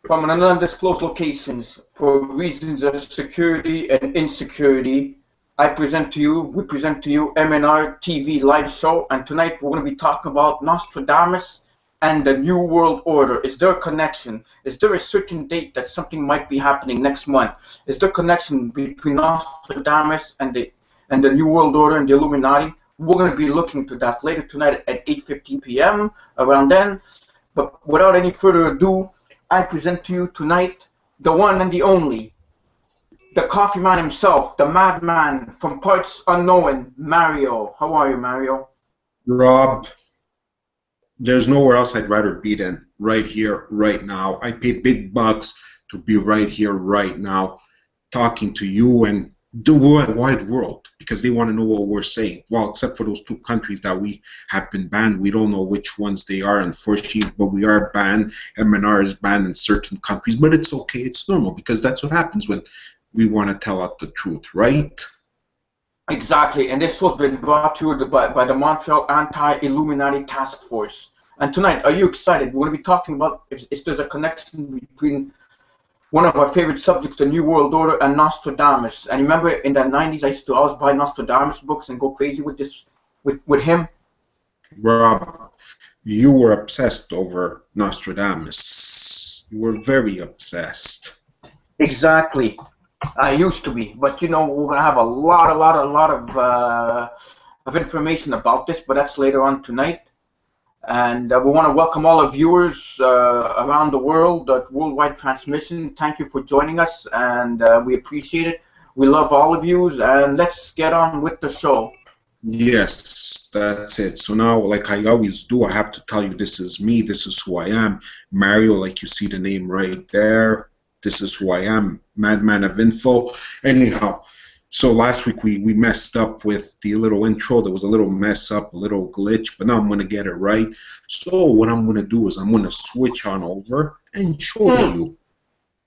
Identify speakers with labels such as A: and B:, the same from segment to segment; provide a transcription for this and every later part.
A: From an undisclosed locations, for reasons of security and insecurity, we present to you MnRTV Live Show, and tonight we're going to be talking about Nostradamus and the New World Order. Is there a connection? Is there a certain date that something might be happening next month? Is there a connection between Nostradamus and the New World Order and the Illuminati? We're going to be looking to that later tonight at 8:15 p.m. around then. But without any further ado, I present to you tonight the one and the only, the coffee man himself, the madman from parts unknown, Mario. How are you, Mario?
B: Rob, there's nowhere else I'd rather be than right here, right now. I pay big bucks to be right here, right now, talking to you and the wide world, because they want to know what we're saying. Well, except for those 2 countries that we have been banned. We don't know which ones they are, unfortunately, but we are banned. MNR is banned in certain countries, but it's okay. It's normal, because that's what happens when we want to tell out the truth, right?
A: Exactly, and this has been brought to you by the Montreal Anti-Illuminati Task Force. And tonight, are you excited? We're going to be talking about if there's a connection between one of our favorite subjects, the New World Order, and Nostradamus. And remember, in the 90s, I used to always buy Nostradamus books and go crazy with him.
B: Rob, you were obsessed over Nostradamus. You were very obsessed.
A: Exactly. I used to be, but you know, we're gonna have a lot of information about this, but that's later on tonight. And we want to welcome all our viewers around the world, worldwide transmission. Thank you for joining us, and we appreciate it. We love all of you, and let's get on with the show.
B: Yes, that's it. So now, like I always do, I have to tell you, this is me, this is who I am. Mario, like you see the name right there. This is who I am, Madman of Info. Anyhow, so last week we messed up with the little intro. There was a little mess up, a little glitch, but now I'm going to get it right. So what I'm going to do is I'm going to switch on over and show you.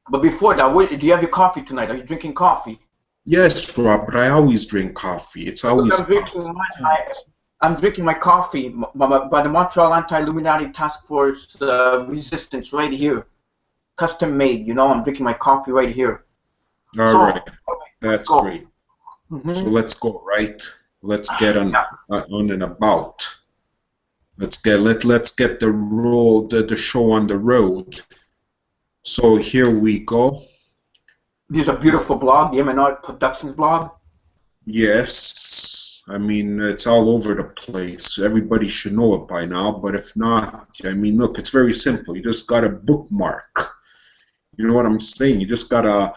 A: But before that, do you have your coffee tonight? Are you drinking coffee?
B: Yes, Rob, but I always drink coffee. It's always
A: I'm drinking my coffee by the Montreal Anti-Illuminati Task Force Resistance right here. Custom made, you know, I'm drinking my coffee right here.
B: All right, that's great. So let's go, right? Let's get on and about. Let's get the show on the road. So here we go.
A: There's a beautiful blog, the MnR Productions blog.
B: Yes, I mean, it's all over the place. Everybody should know it by now, but if not, I mean, look, it's very simple. You just got to bookmark. You know what I'm saying? You just got to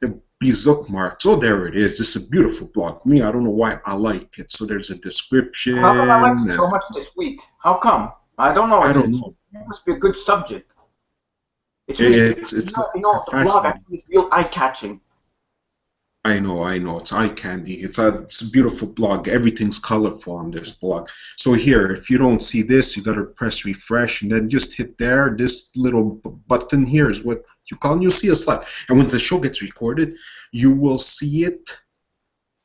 B: be bookmarked. So there it is. It's a beautiful blog. Me, I don't know why I like it. So there's a description.
A: How come I like it so much this week? How come? I don't know.
B: I don't know.
A: It must be a good subject.
B: It's
A: the blog is real eye-catching.
B: I know, it's eye candy. It's a beautiful blog. Everything's colorful on this blog. So here, if you don't see this, you gotta press refresh and then just hit there. This little button here is what you call, and you'll see us live. And when the show gets recorded, you will see it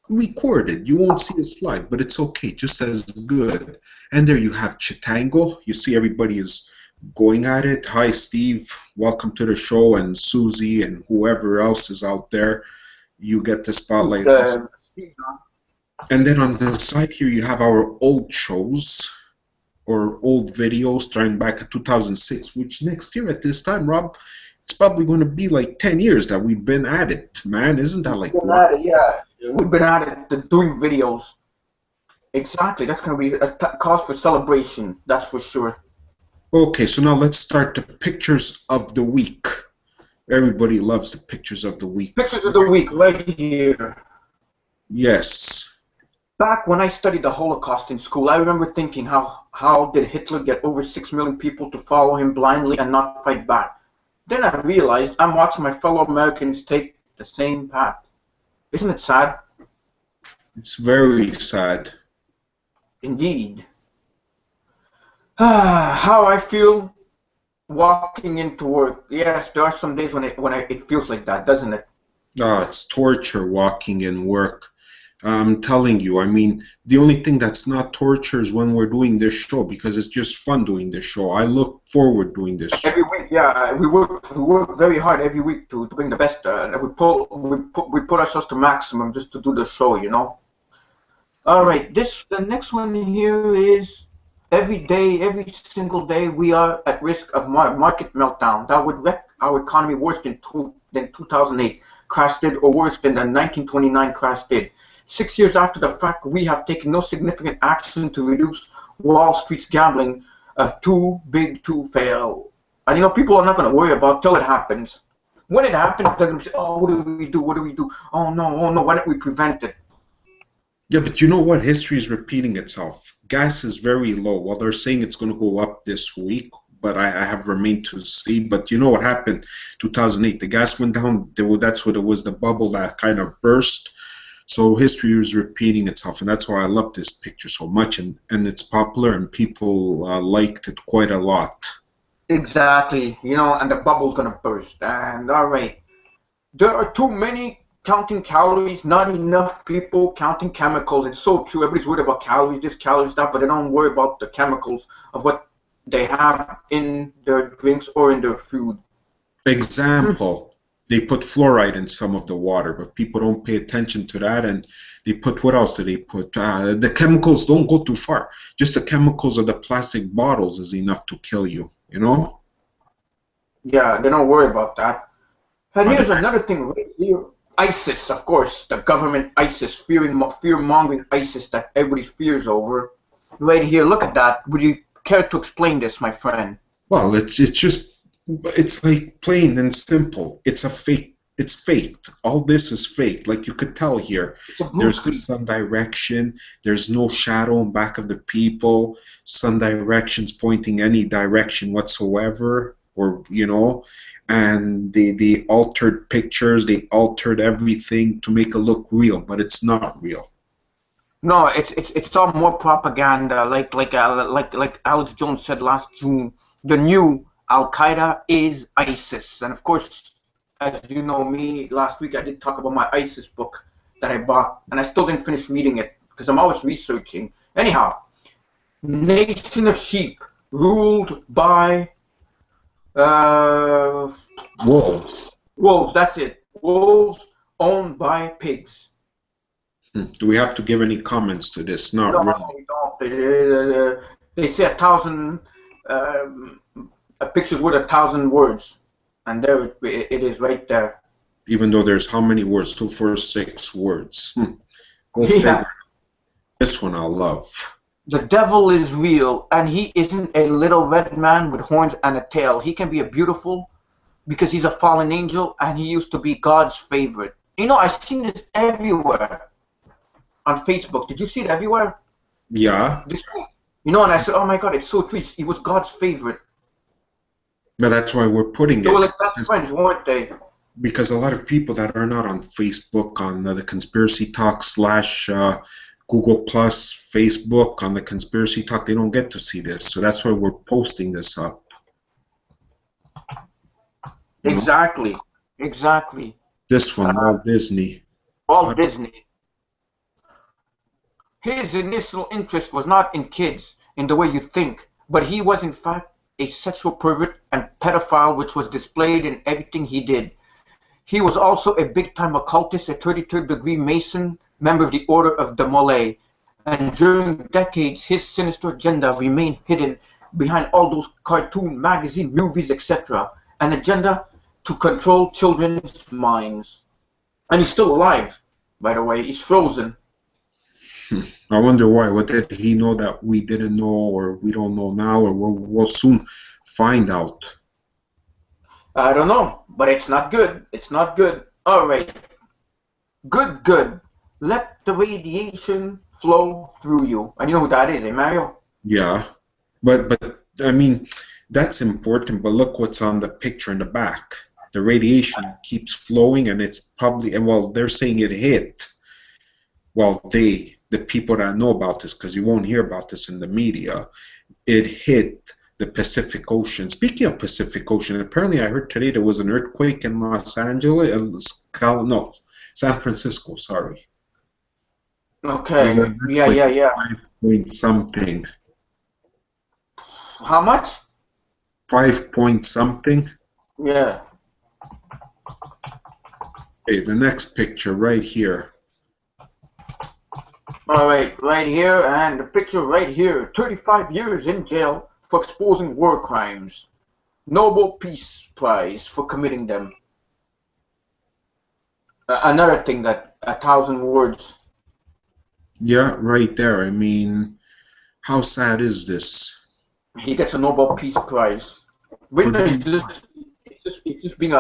B: recorded. You won't see us live, but it's okay, just as good. And there you have Chitango. You see everybody is going at it. Hi, Steve. Welcome to the show, and Susie and whoever else is out there. You get the spotlight. And then on the side here you have our old shows or old videos starting back at 2006, which next year at this time, Rob, it's probably going to be like 10 years that we've been at it, man. Isn't that like
A: yeah, we've been at it doing videos. Exactly. That's going to be a cause for celebration, that's for sure.
B: Okay, so now let's start the pictures of the week. Everybody loves the pictures of the week.
A: Pictures of the week, right here.
B: Yes.
A: Back when I studied the Holocaust in school, I remember thinking, how did Hitler get over 6 million people to follow him blindly and not fight back? Then I realized I'm watching my fellow Americans take the same path. Isn't it sad?
B: It's very sad.
A: Indeed. How I feel walking into work. Yes, there are some days when it feels like that, doesn't it?
B: Oh, it's torture walking in work. I'm telling you, I mean, the only thing that's not torture is when we're doing this show, because it's just fun doing this show. I look forward doing this show.
A: Every week, yeah, we work very hard every week to bring the best. We put ourselves to maximum just to do the show, you know. All right, the next one here is every day, every single day, we are at risk of market meltdown that would wreck our economy worse than 2008 crash did, or worse than the 1929 crash did. 6 years after the fact, we have taken no significant action to reduce Wall Street's gambling of too big to fail. And you know, people are not going to worry about till it happens. When it happens, they're going to say, "Oh, what do we do? What do we do? Oh no, why don't we prevent it?"
B: Yeah, but you know what? History is repeating itself. Gas is very low. Well, they're saying it's going to go up this week, but I have remained to see. But you know what happened? 2008, the gas went down. That's what it was, the bubble that kind of burst. So history is repeating itself, and that's why I love this picture so much, and it's popular, and people liked it quite a lot.
A: Exactly, you know, and the bubble's going to burst. And all right, there are too many counting calories, not enough people counting chemicals. It's so true. Everybody's worried about calories, this, calories, that, but they don't worry about the chemicals of what they have in their drinks or in their food.
B: Example, they put fluoride in some of the water, but people don't pay attention to that, and they put, what else do they put? The chemicals don't go too far. Just the chemicals of the plastic bottles is enough to kill you, you know?
A: Yeah, they don't worry about that. And here's another thing right here. ISIS, of course, the government ISIS, fear-mongering ISIS that everybody fears over. Right here, look at that. Would you care to explain this, my friend?
B: Well, it's like plain and simple. It's a fake. It's faked. All this is fake. Like you could tell here, there's the sun direction. There's no shadow in back of the people. Sun directions pointing any direction whatsoever, or you know. And they altered pictures, they altered everything to make it look real, but it's not real.
A: No, it's all more propaganda. Like Alex Jones said last June, the new Al Qaeda is ISIS. And of course, as you know me, last week I did talk about my ISIS book that I bought, and I still didn't finish reading it because I'm always researching. Anyhow, nation of sheep ruled by
B: Wolves.
A: Wolves, that's it. Wolves owned by pigs.
B: Do we have to give any comments to this? Not
A: No,
B: really.
A: they don't. They say 1,000 a picture's worth 1,000 words, and there it is right there.
B: Even though there's how many words? 2, 4, 6 words. Go
A: Yeah.
B: figure. This one I love.
A: The devil is real, and he isn't a little red man with horns and a tail. He can be a beautiful because he's a fallen angel, and he used to be God's favorite. You know, I've seen this everywhere on Facebook. Did you see it everywhere?
B: Yeah.
A: You know, and I said, oh my God, it's so true. He was God's favorite.
B: But that's why we're putting
A: They
B: it.
A: were like best friends, weren't they?
B: Because a lot of people that are not on Facebook, on the Conspiracy Talk / Google Plus, Facebook, on the Conspiracy Talk, they don't get to see this. So that's why we're posting this up.
A: Exactly. Exactly.
B: This one, Walt Disney.
A: Walt Disney. His initial interest was not in kids, in the way you think, but he was in fact a sexual pervert and pedophile, which was displayed in everything he did. He was also a big-time occultist, a 33rd degree Mason, member of the Order of the Mole, and during decades his sinister agenda remained hidden behind all those cartoon, magazine, movies, etc. An agenda to control children's minds. And he's still alive, by the way. He's frozen.
B: I wonder why. What did he know that we didn't know, or we don't know now, or we'll soon find out?
A: I don't know, but it's not good. It's not good. All right. Good, good. Let the radiation flow through you. And you know who that is, eh, Mario?
B: Yeah, but I mean, that's important, but look what's on the picture in the back. The radiation keeps flowing, and it's probably, and well, they're saying it hit. Well, the people that know about this, because you won't hear about this in the media, it hit the Pacific Ocean. Speaking of Pacific Ocean, apparently I heard today there was an earthquake in Los Angeles, no, San Francisco, sorry. There's
A: Okay.
B: an
A: Yeah,
B: earthquake
A: yeah,
B: of
A: yeah.
B: 5 point something.
A: How much?
B: 5 point something.
A: Yeah.
B: Okay, the next picture right here.
A: All right, right here, and the picture right here. 35 years in jail for exposing war crimes. Nobel Peace Prize for committing them. Another thing that 1,000 words.
B: Yeah, right there. I mean, how sad is this?
A: He gets a Nobel Peace Prize.
B: For
A: Wait, no,
B: doing what?
A: it's just being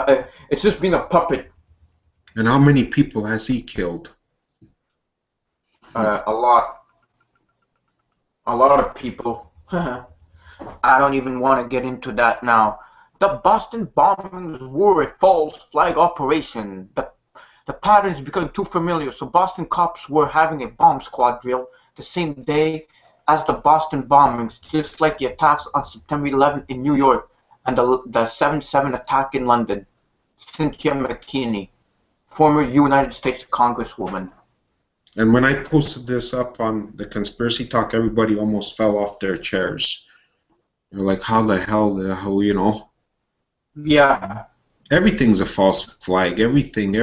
A: it's just being a puppet.
B: And how many people has he killed? Hmm.
A: A lot, a lot of people. I don't even want to get into that now. The Boston bombings were a false flag operation. The pattern is becoming too familiar, so Boston cops were having a bomb squad drill the same day as the Boston bombings, just like the attacks on September 11th in New York and the 7/7 attack in London. Cynthia McKinney, former United States Congresswoman.
B: And when I posted this up on the Conspiracy Talk, everybody almost fell off their chairs. They're like, how the hell, you know?
A: Yeah.
B: Everything's a false flag. Everything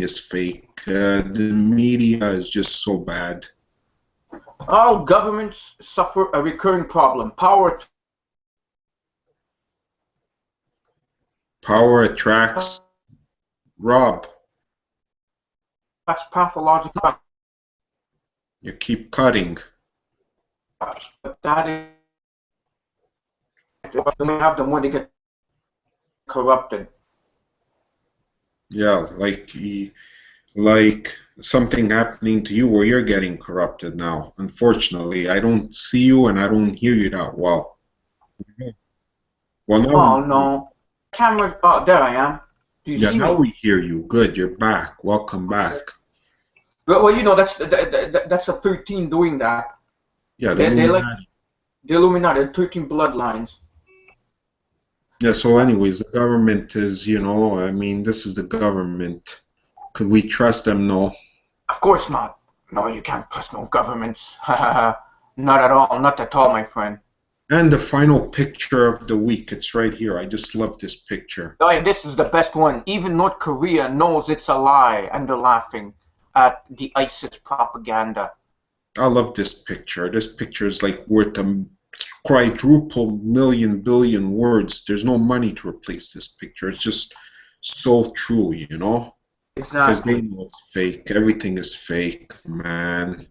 B: is fake. The media is just so bad.
A: All governments suffer a recurring problem.
B: Power attracts. Rob,
A: That's pathological.
B: you keep cutting.
A: But that is, when we have them when they get corrupted.
B: Yeah, like something happening to you where you're getting corrupted now. Unfortunately, I don't see you and I don't hear you that well. Well, now
A: Oh
B: we
A: no. Cameras, oh, there I am. Do you
B: yeah,
A: see
B: now
A: me?
B: we hear you. Good, you're back. Welcome back.
A: Well, you know, that's the 13 doing that.
B: Yeah, the
A: They like
B: Illuminati.
A: the Illuminati, the 13 bloodlines.
B: Yeah, so anyways, the government is, I mean, this is the government. Could we trust them? No.
A: Of course not. No, you can't trust no governments. Not at all. Not at all, my friend.
B: And the final picture of the week, it's right here. I just love this picture.
A: Oh, yeah, this is the best one. Even North Korea knows it's a lie, and they're laughing at the ISIS propaganda.
B: I love this picture. This picture is like worth a quadruple million billion words. There's no money to replace this picture. It's just so true, because they
A: Exactly.
B: know it's fake. Everything is fake, man.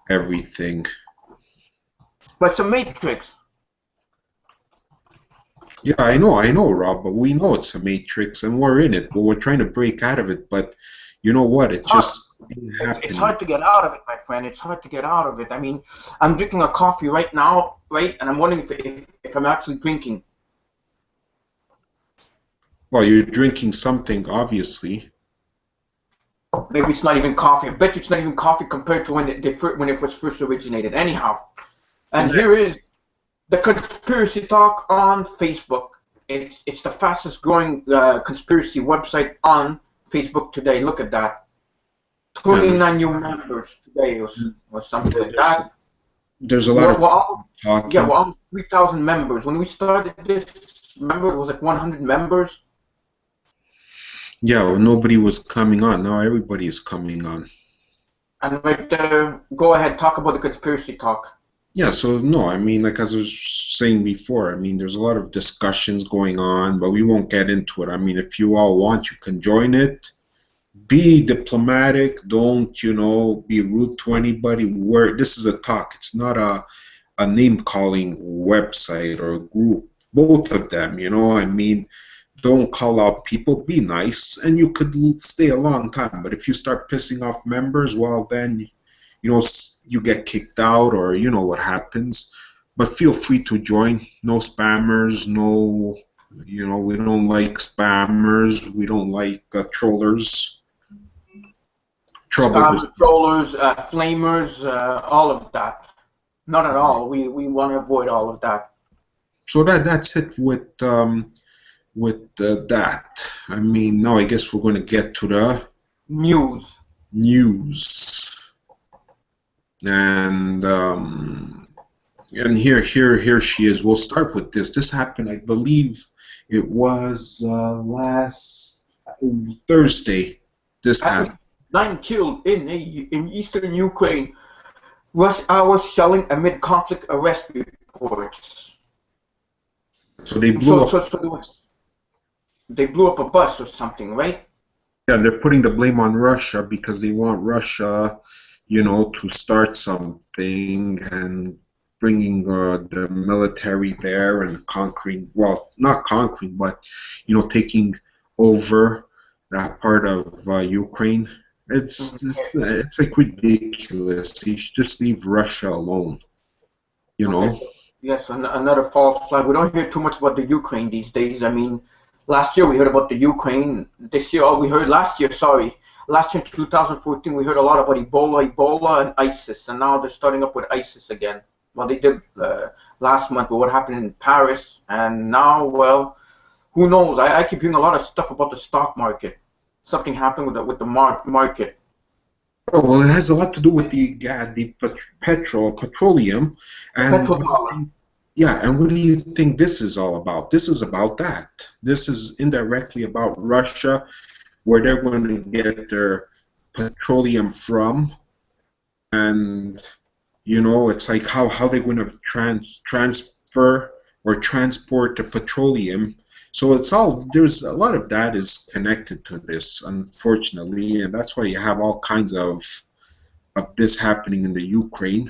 B: Everything.
A: But it's a matrix.
B: Yeah, I know, Rob, but we know it's a matrix and we're in it, but we're trying to break out of it. But you know what? It just ain't
A: It's
B: happening.
A: hard to get out of it, my friend. It's hard to get out of it. I mean, I'm drinking a coffee right now, right? And I'm wondering if I'm actually drinking.
B: Well, you're drinking something, obviously.
A: Maybe it's not even coffee. I bet you it's not even coffee compared to when it was first originated. Anyhow, and
B: And
A: here
B: that's
A: is the conspiracy talk on Facebook. It's the fastest growing conspiracy website on Facebook today. Look at that.
B: and
A: 29 new members today or something like
B: there's
A: that.
B: there's a lot
A: Well,
B: of
A: well, yeah,
B: talking.
A: well, almost 3,000 members. When we started this, remember, it was like 100 members.
B: Yeah, well, nobody was coming on. Now everybody is coming on.
A: And right there, go ahead, talk about the conspiracy talk.
B: Yeah, so no, I mean, like as I was saying before, I mean, there's a lot of discussions going on, but we won't get into it. I mean, if you all want, you can join it. Be diplomatic. Don't, be rude to anybody. This is a talk. It's not a name calling website or group. Both of them, I mean, don't call out people. Be nice, and you could stay a long time. But if you start pissing off members, well, then you get kicked out or you know what happens. But feel free to join. No spammers, no, we don't like spammers. We don't like trollers. Trouble is.
A: Spam trollers, flamers, all of that. Not at all. We want to avoid all of that.
B: So that's it with that. I mean, now I guess we're going to get to the
A: News.
B: news. And here she is. We'll start with this. This happened, I believe, it was last Thursday. This
A: At least
B: happened.
A: 9 killed in eastern Ukraine. Rush hours shelling amid conflict arrest reports.
B: So they blew
A: So,
B: up.
A: so, so they blew up a bus or something, right?
B: Yeah, they're putting the blame on Russia because they want Russia, to start something and bringing the military there and conquering, well, not conquering, but, taking over that part of Ukraine. It's like ridiculous. They should just leave Russia alone, you
A: Okay,
B: know.
A: so yes, another false flag. We don't hear too much about the Ukraine these days. I mean, last year we heard about the Ukraine. This year, oh, we heard last year, sorry. Last year in 2014, we heard a lot about Ebola, and ISIS, and now they're starting up with ISIS again. Well, they did last month with what happened in Paris, and now, well, who knows? I keep hearing a lot of stuff about the stock market. Something happened with the market.
B: Oh, well, it has a lot to do with the petroleum,
A: The
B: and
A: petrodollar.
B: yeah, and what do you think this is all about? This is about that. This is indirectly about Russia, where they're going to get their petroleum from, and it's like how they're going to transfer or transport the petroleum. So there's a lot of that is connected to this, unfortunately, and that's why you have all kinds of this happening in the Ukraine.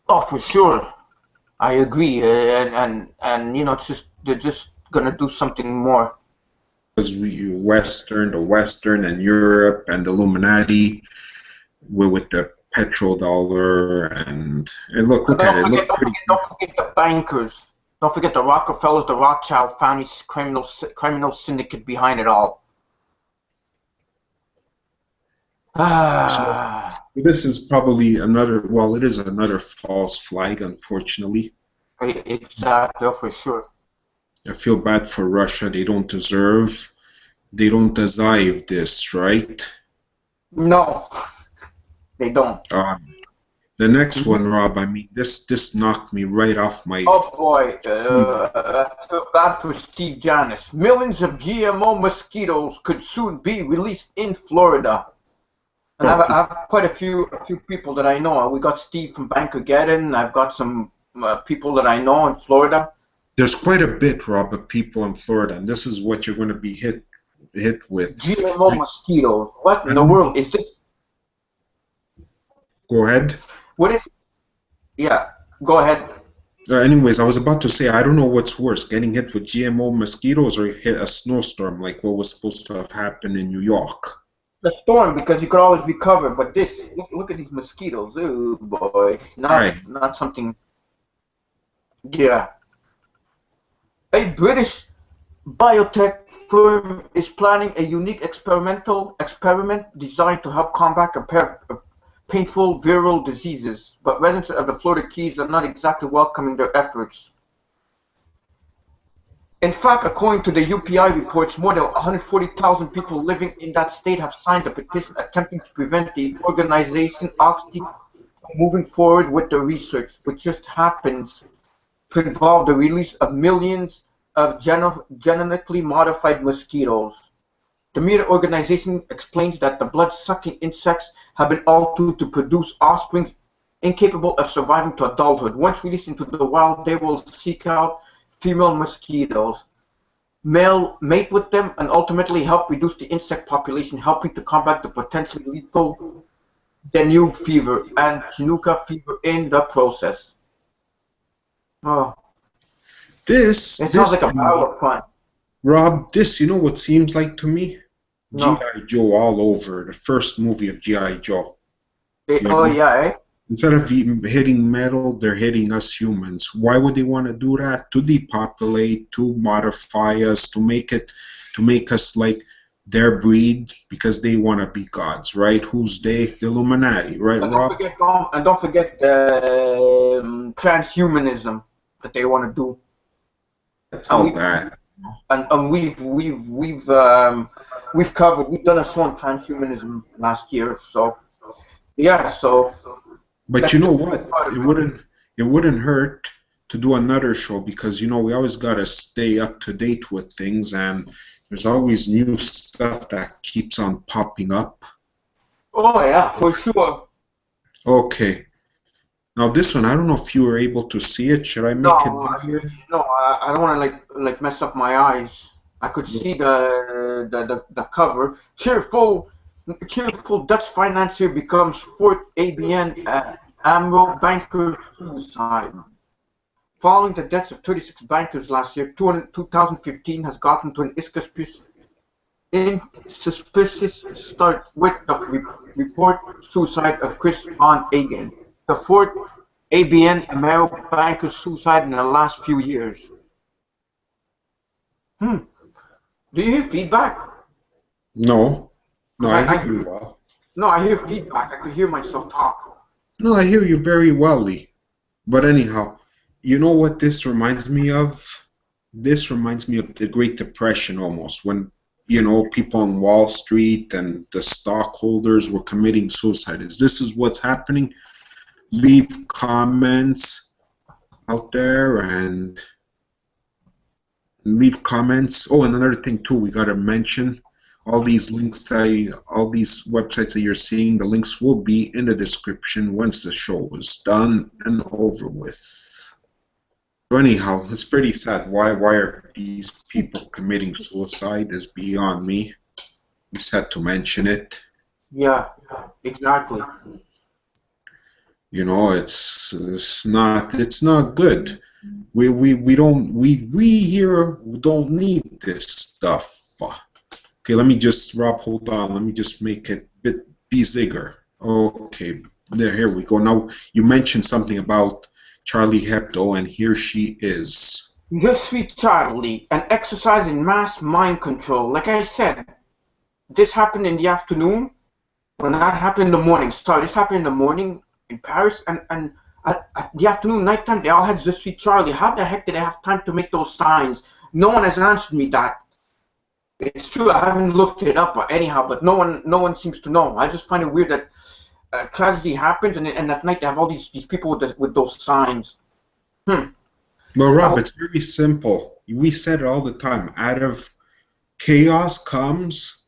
A: Oh, for sure. I agree, and it's just they're just gonna do something more.
B: Because the Western and Europe and the Illuminati with the petrodollar and
A: And
B: look at it, look pretty.
A: don't forget the bankers. Don't forget the Rockefellers, the Rothschild families, criminal syndicate behind it all.
B: So
A: Ah,
B: this is probably another. Well, it is another false flag, unfortunately.
A: exactly, for sure.
B: I feel bad for Russia. They don't deserve this, right?
A: No, they don't.
B: The next one, Rob. I mean, this knocked me right off my
A: Oh boy,
B: feet.
A: I feel bad for Steve Janis. Millions of GMO mosquitoes could soon be released in Florida. And
B: Oh,
A: I have quite a few people that I know. We got Steve from Bankergeddon. I've got some people that I know in Florida.
B: there's quite a bit, Rob, of people in Florida, and this is what you're going to be hit with.
A: GMO mosquitoes. What in
B: I
A: the
B: don't,
A: world is this?
B: go ahead.
A: What is? Yeah, go ahead.
B: Anyways, I was about to say I don't know what's worse, getting hit with GMO mosquitoes or hit a snowstorm like what was supposed to have happened in New York.
A: The storm, because you could always be covered. But this, look at these mosquitoes. Oh boy,
B: Right.
A: not something. Yeah, a British biotech firm is planning a unique experiment designed to help combat painful viral diseases, but residents of the Florida Keys are not exactly welcoming their efforts. In fact, according to the UPI reports, more than 140,000 people living in that state have signed a petition attempting to prevent the organization Oxley from moving forward with the research, which just happens to involve the release of millions of genetically modified mosquitoes. The media organization explains that the blood-sucking insects have been altered to produce offspring incapable of surviving to adulthood. Once released into the wild, they will seek out female mosquitoes, mate with them, and ultimately help reduce the insect population, helping to combat the potentially lethal dengue fever and Chinook fever in the process. Oh, it sounds
B: This
A: like a
B: to
A: barrel
B: me,
A: of fun.
B: Rob, this, you know what seems like to me?
A: No.
B: G.I. Joe all over, the first movie of G.I. Joe. You
A: Oh
B: know?
A: yeah, eh?
B: Instead of hitting metal, they're hitting us humans. Why would they want to do that? To depopulate, to modify us, to make us like their breed because they want to be gods, right? Who's they? The Illuminati, right,
A: And
B: Rob?
A: don't forget transhumanism that they want to do.
B: That's
A: And
B: all
A: we
B: that.
A: and we've done a show on transhumanism last year. So yeah, so
B: But
A: That's
B: you
A: the
B: know
A: best
B: what?
A: part
B: It
A: of it.
B: wouldn't hurt to do another show because we always gotta stay up to date with things, and there's always new stuff that keeps on popping up.
A: Oh yeah, for sure.
B: Okay. Now this one, I don't know if you were able to see it. Should I make it
A: No,
B: bigger?
A: no, I don't want to like mess up my eyes. I could see the cover. Cheerful Dutch financier becomes fourth ABN AMRO banker suicide. Following the deaths of 36 bankers last year, 2015 has gotten to an insuspicious start with the report suicide of Chris Van Agen, the fourth ABN AMRO banker suicide in the last few years. Hmm. Do you hear feedback?
B: No. No,
A: Because
B: I
A: I
B: hear you
A: hear,
B: well.
A: no, I hear feedback. I could hear myself talk.
B: No, I hear you very wellly. But anyhow, you know what this reminds me of? This reminds me of the Great Depression almost, when people on Wall Street and the stockholders were committing suicide. This is what's happening. Leave comments out there and leave comments. Oh, and another thing too, we gotta mention all these all these websites that you're seeing. The links will be in the description once the show is done and over with. So anyhow, it's pretty sad. Why are these people committing suicide is beyond me. Just had to mention it.
A: Yeah, exactly.
B: It's not good. We here don't need this stuff. Okay, let me just Rob, hold on. Let me just make it be bigger. Okay, here we go. Now you mentioned something about Charlie Hebdo, and here she is.
A: Je suis Charlie, an exercise in mass mind control. Like I said, this happened in the afternoon. When that happened in the morning. Sorry, this happened in the morning in Paris, and at the afternoon, nighttime, they all had Je suis Charlie. How the heck did they have time to make those signs? No one has answered me that. It's true, I haven't looked it up anyhow, but no one seems to know. I just find it weird that tragedy happens, and at night they have all these people with those signs. Hmm.
B: Well, Rob, it's very simple. We said it all the time. Out of chaos comes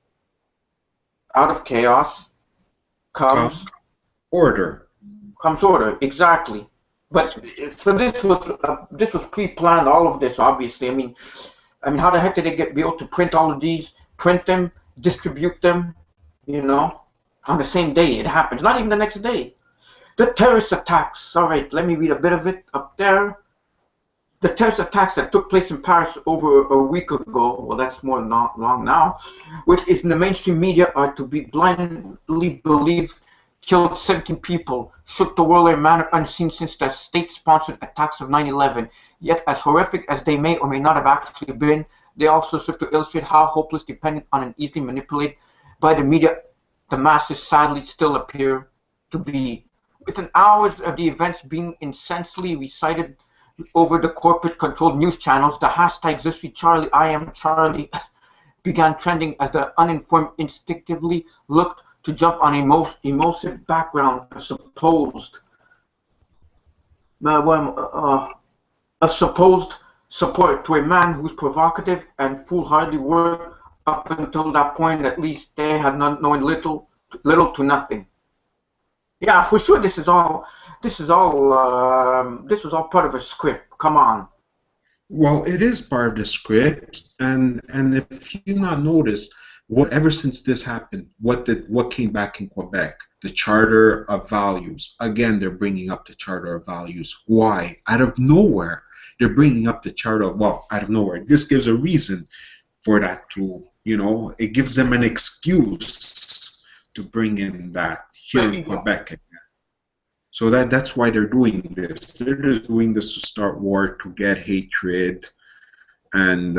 A: Comes
B: order.
A: Comes order, exactly. But so this was pre-planned. All of this, obviously. I mean, how the heck did they be able to print all of these, print them, distribute them, on the same day it happens, not even the next day. The terrorist attacks. All right, let me read a bit of it up there. The terrorist attacks that took place in Paris over a week ago, well, that's more than long now, which is in the mainstream media, are to be blindly believed, killed 17 people, shook the world in a manner unseen since the state-sponsored attacks of 9/11. Yet, as horrific as they may or may not have actually been, they also serve to illustrate how hopeless, dependent on and easily manipulated by the media the masses sadly still appear to be. Within hours of the events being incessantly recited over the corporate-controlled news channels, the hashtag Je suis Charlie, I am Charlie began trending as the uninformed instinctively looked to jump on a emotive background of supposed support to a man whose provocative and foolhardy work up until that point, at least, they had known little to nothing. Yeah, for sure. This was all part of a script. Come on.
B: Well, it is part of the script, and if you not notice, ever since this happened, what came back in Quebec? The Charter of Values. Again, they're bringing up the Charter of Values. Why? Out of nowhere, they're bringing up the Charter. Well, out of nowhere. This gives a reason for that to, it gives them an excuse to bring in that here in Quebec again. So that's why they're doing this. They're just doing this to start war, to get hatred, and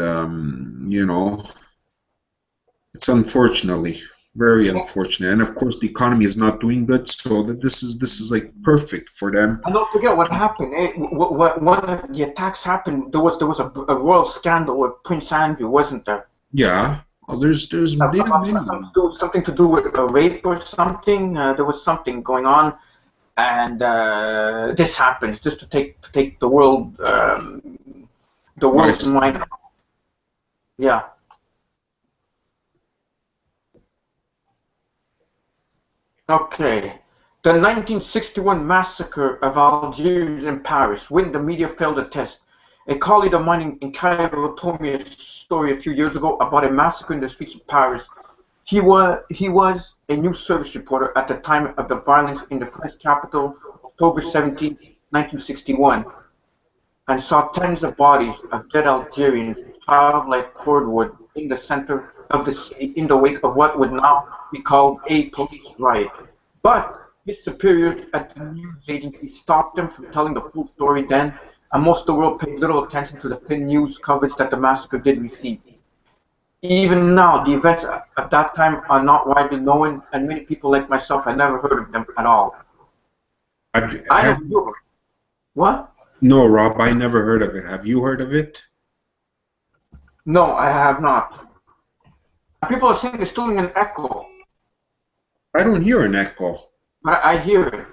B: it's unfortunately very unfortunate. And of course, the economy is not doing good, so that this is like perfect for them.
A: And don't forget what happened. When the attacks happened, there was a royal scandal with Prince Andrew, wasn't there?
B: Yeah. Well, there's
A: something to do with a rape or something. There was something going on. and this happens just to take the world's mind. Yeah. Okay. The 1961 massacre of Algiers in Paris, when the media failed to test. A colleague of mine in Cairo told me a story a few years ago about a massacre in the streets of Paris. He was a news service reporter at the time of the violence in the French capital, October 17, 1961, and saw tens of bodies of dead Algerians piled like cordwood in the center of the city in the wake of what would now be called a police riot. But his superiors at the news agency stopped him from telling the full story then, and most of the world paid little attention to the thin news coverage that the massacre did receive. Even now, the events at that time are not widely known, and many people like myself have never heard of them at all. What?
B: No, Rob, I never heard of it. Have you heard of it?
A: No, I have not. People are saying they're still in an echo.
B: I don't hear an echo.
A: But I hear it.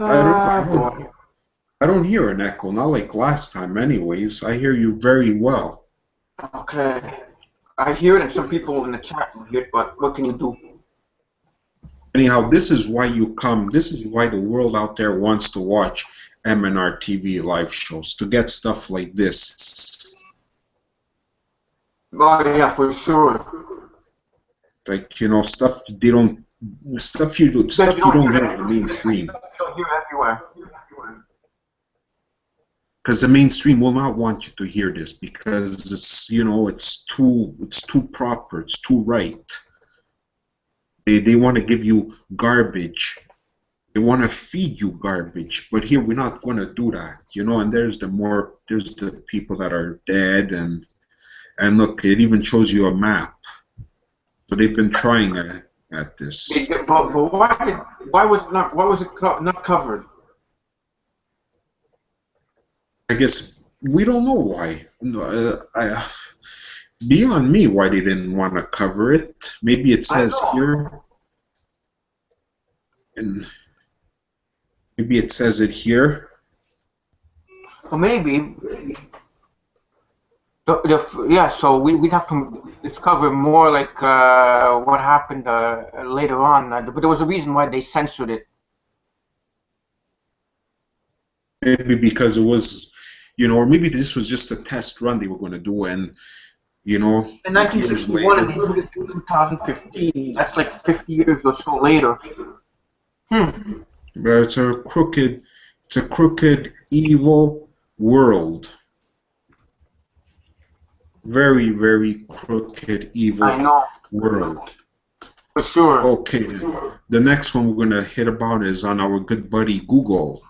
B: I don't hear an echo, not like last time anyways. I hear you very well.
A: Okay. I hear it and some people in the chat will hear it, but what can you do?
B: Anyhow, this is why you come. This is why the world out there wants to watch MnRTV live shows, to get stuff like this.
A: Oh yeah, for sure.
B: Like, you know, stuff you don't get on the mainstream.
A: You don't hear everywhere.
B: Because the mainstream will not want you to hear this because it's, you know, it's too proper, it's too right. They want to give you garbage. They want to feed you garbage, but here we're not going to do that, you know. And there's the people that are dead, and look, it even shows you a map. So they've been trying at this.
A: But why was it not covered?
B: I guess we don't know why. Beyond me, why they didn't want to cover it. Maybe it says here, and maybe it says it here.
A: Well, maybe. Yeah, so we'd have to discover more like what happened later on. But there was a reason why they censored it.
B: Maybe because it was, you know, or maybe this was just a test run they were going to do, and, you know.
A: In 1961, and they did this in 2015. That's like 50 years or so later.
B: But it's a crooked, evil world. Very, very crooked, evil world.
A: For sure.
B: Okay, the next one we're going to hit about is on our good buddy Google.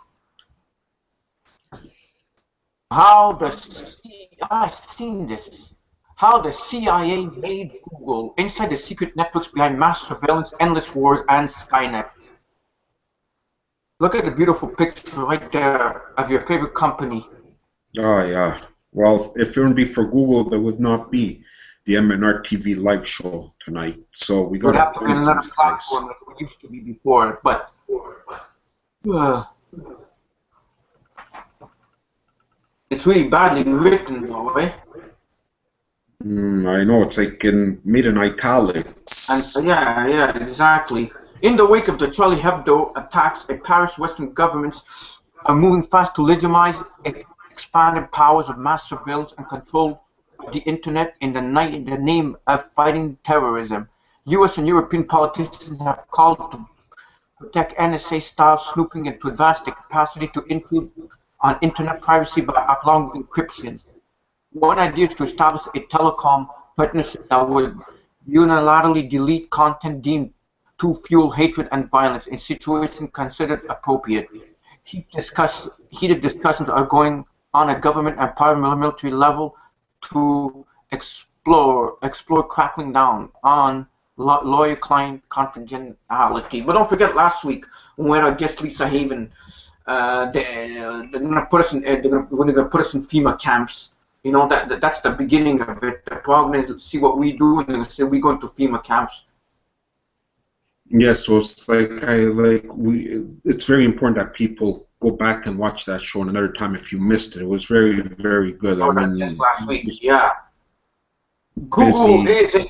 A: I've seen this. How the CIA made Google inside the secret networks behind mass surveillance, endless wars, and Skynet. Look at the beautiful picture right there of your favorite company.
B: Oh, yeah. Well, if it wouldn't be for Google, there would not be the MnRTV Live Show tonight. So we got to
A: have to get another platform like we used to be before, but it's really badly written, though, eh?
B: I know, it's like made in italics.
A: And, yeah, exactly. In the wake of the Charlie Hebdo attacks, a Paris Western governments are moving fast to legitimize expanded powers of mass surveillance and control of the internet in the name of fighting terrorism. U.S. and European politicians have called to protect NSA-style snooping and to advance the capacity to intrude on internet privacy by outlawing encryption. One idea is to establish a telecom partnership that would unilaterally delete content deemed to fuel hatred and violence in situations considered appropriate. Heated discussions are going on a government and paramilitary level to explore cracking down on lawyer-client confidentiality. But don't forget last week when we had our guest Lisa Haven, they're gonna put us in FEMA camps. You know, that's the beginning of it. They're probably gonna see what we do and they're gonna say we go into FEMA camps.
B: Yeah, so it's like it's very important that people go back and watch that show another time if you missed it. It was very, very good. I
A: Oh, that's just
B: mean,
A: last week. Yeah. Google
B: busy.
A: is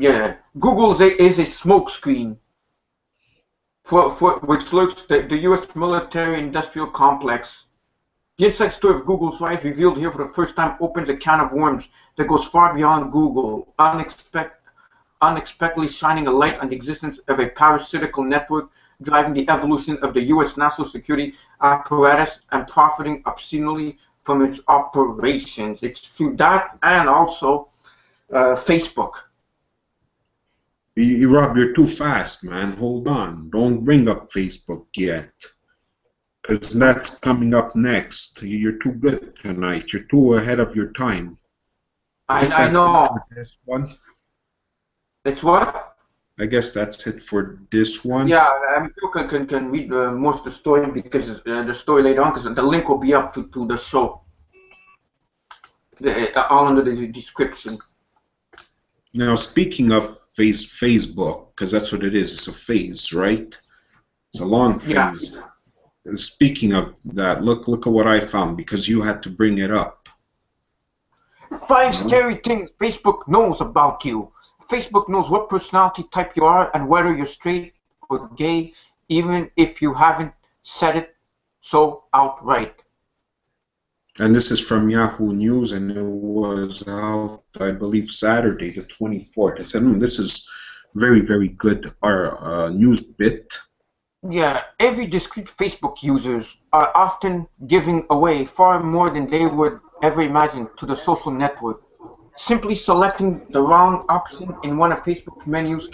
A: a Google is a smokescreen for which lurks the U.S. military-industrial complex. The inside story of Google's rise, revealed here for the first time, opens a can of worms that goes far beyond Google, unexpectedly shining a light on the existence of a parasitical network driving the evolution of the U.S. national security apparatus and profiting obscenely from its operations. It's through that and also Facebook.
B: Rob, you're too fast, man. Hold on. Don't bring up Facebook yet. Because that's coming up next. You're too good tonight. You're too ahead of your time.
A: I know.
B: This one.
A: It's what?
B: I guess that's it for this one.
A: Yeah, I mean, people can read most of the story because the story later on, because the link will be up to the show. All under the description.
B: Now, speaking of Facebook, because that's what it is. It's a phase, right? It's a long phase. Yeah. Speaking of that, look at what I found because you had to bring it up.
A: 5 scary things Facebook knows about you. Facebook knows what personality type you are and whether you're straight or gay, even if you haven't said it so outright.
B: And this is from Yahoo News, and it was out, I believe, Saturday, the 24th. I said, this is very, very good. Our news bit.
A: Yeah, every discreet Facebook users are often giving away far more than they would ever imagine to the social network. Simply selecting the wrong option in one of Facebook's menus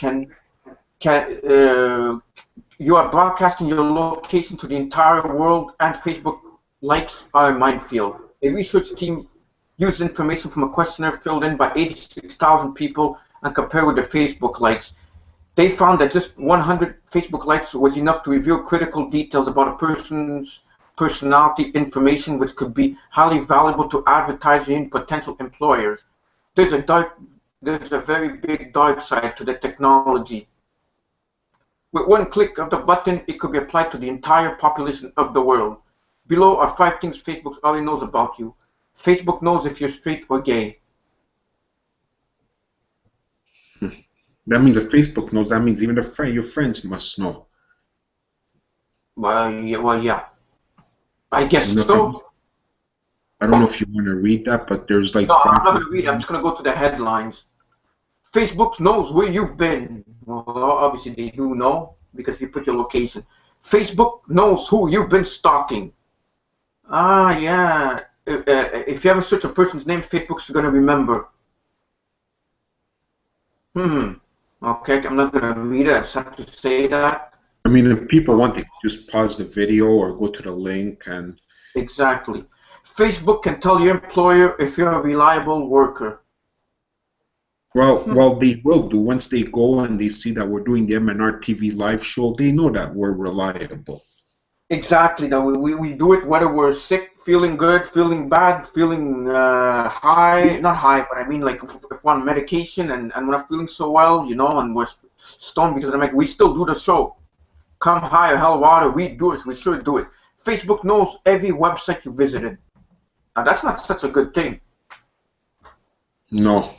A: you are broadcasting your location to the entire world, and Facebook likes are a minefield. A research team used information from a questionnaire filled in by 86,000 people and compared with the Facebook likes. They found that just 100 Facebook likes was enough to reveal critical details about a person's personality information, which could be highly valuable to advertising and potential employers. There's a very big dark side to the technology. With one click of the button, it could be applied to the entire population of the world. Below are 5 things Facebook already knows about you. Facebook knows if you're straight or gay.
B: That means if Facebook knows, that means even your friends must know.
A: Well, yeah. I guess so.
B: I don't know if you want to read that, but there's like...
A: No, I'm not going to read it. I'm just going to go to the headlines. Facebook knows where you've been. Well, obviously they do know, because you put your location. Facebook knows who you've been stalking. Ah, yeah. If you ever search a person's name, Facebook's going to remember. Okay, I'm not going to read it. I just have to say that.
B: I mean, if people want, they just pause the video or go to the link and...
A: Exactly. Facebook can tell your employer if you're a reliable worker.
B: Well, they will do. Once they go and they see that we're doing the MnRTV Live Show, they know that we're reliable.
A: Exactly. That we do it whether we're sick, feeling good, feeling bad, feeling high. Not high, but I mean like if we're on medication and we're not feeling so well, you know, and we're stoned because of the we still do the show. Come high or hell water, we do it. We sure do it. Facebook knows every website you visited. Now that's not such a good thing.
B: No.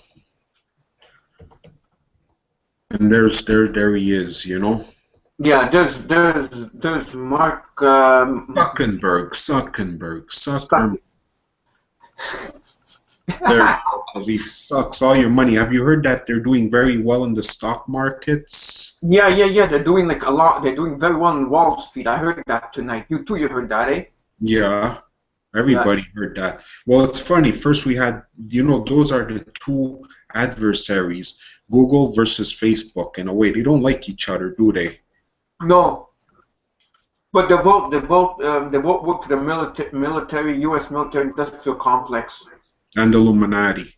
B: And there he is, you know.
A: Yeah, there's Mark
B: Zuckerberg. There, he sucks all your money. Have you heard that they're doing very well in the stock markets?
A: Yeah. They're doing like a lot. They're doing very well in Wall Street. I heard that tonight. You too. You heard that, eh?
B: Yeah. Everybody heard that. Well, it's funny. First we had, you know, those are the two adversaries, Google versus Facebook. In a way, they don't like each other, do they?
A: No. But they both work for the military, U.S. military industrial complex.
B: And Illuminati.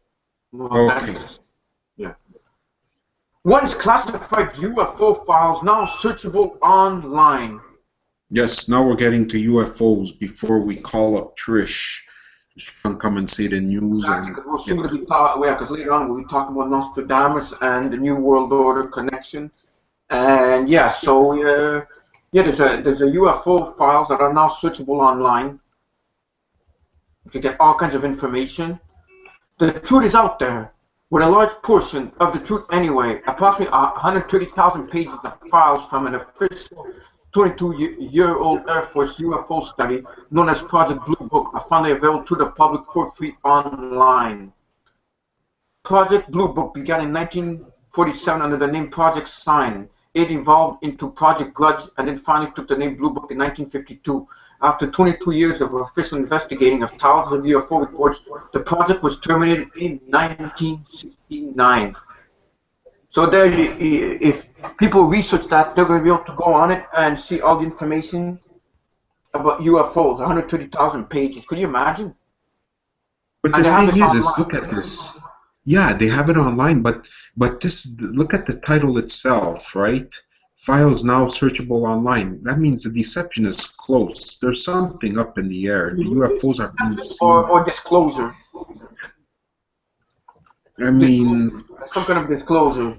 A: Well,
B: okay.
A: Yeah. Once classified UFO files now searchable online.
B: Yes, now we're getting to UFOs before we call up Trish. She can come and say the news.
A: Exactly, because we're soon to be because later on we'll be talking about Nostradamus and the New World Order connection. And yeah, so yeah, there's a UFO files that are now searchable online. You can get all kinds of information. The truth is out there, with a large portion of the truth anyway. Approximately 130,000 pages of files from an official 22-year-old Air Force UFO study known as Project Blue Book are finally available to the public for free online. Project Blue Book began in 1947 under the name Project Sign. It evolved into Project Grudge and then finally took the name Blue Book in 1952. After 22 years of official investigating of thousands of UFO reports, the project was terminated in 1969. So there, if people research that, they're going to be able to go on it and see all the information about UFOs, 130,000 pages. Could you imagine?
B: But the thing is look at this. Yeah, they have it online, but this, look at the title itself, right? Files now searchable online. That means the deception is close. There's something up in the air. The UFOs are being seen.
A: Or disclosure.
B: I mean,
A: some kind of disclosure.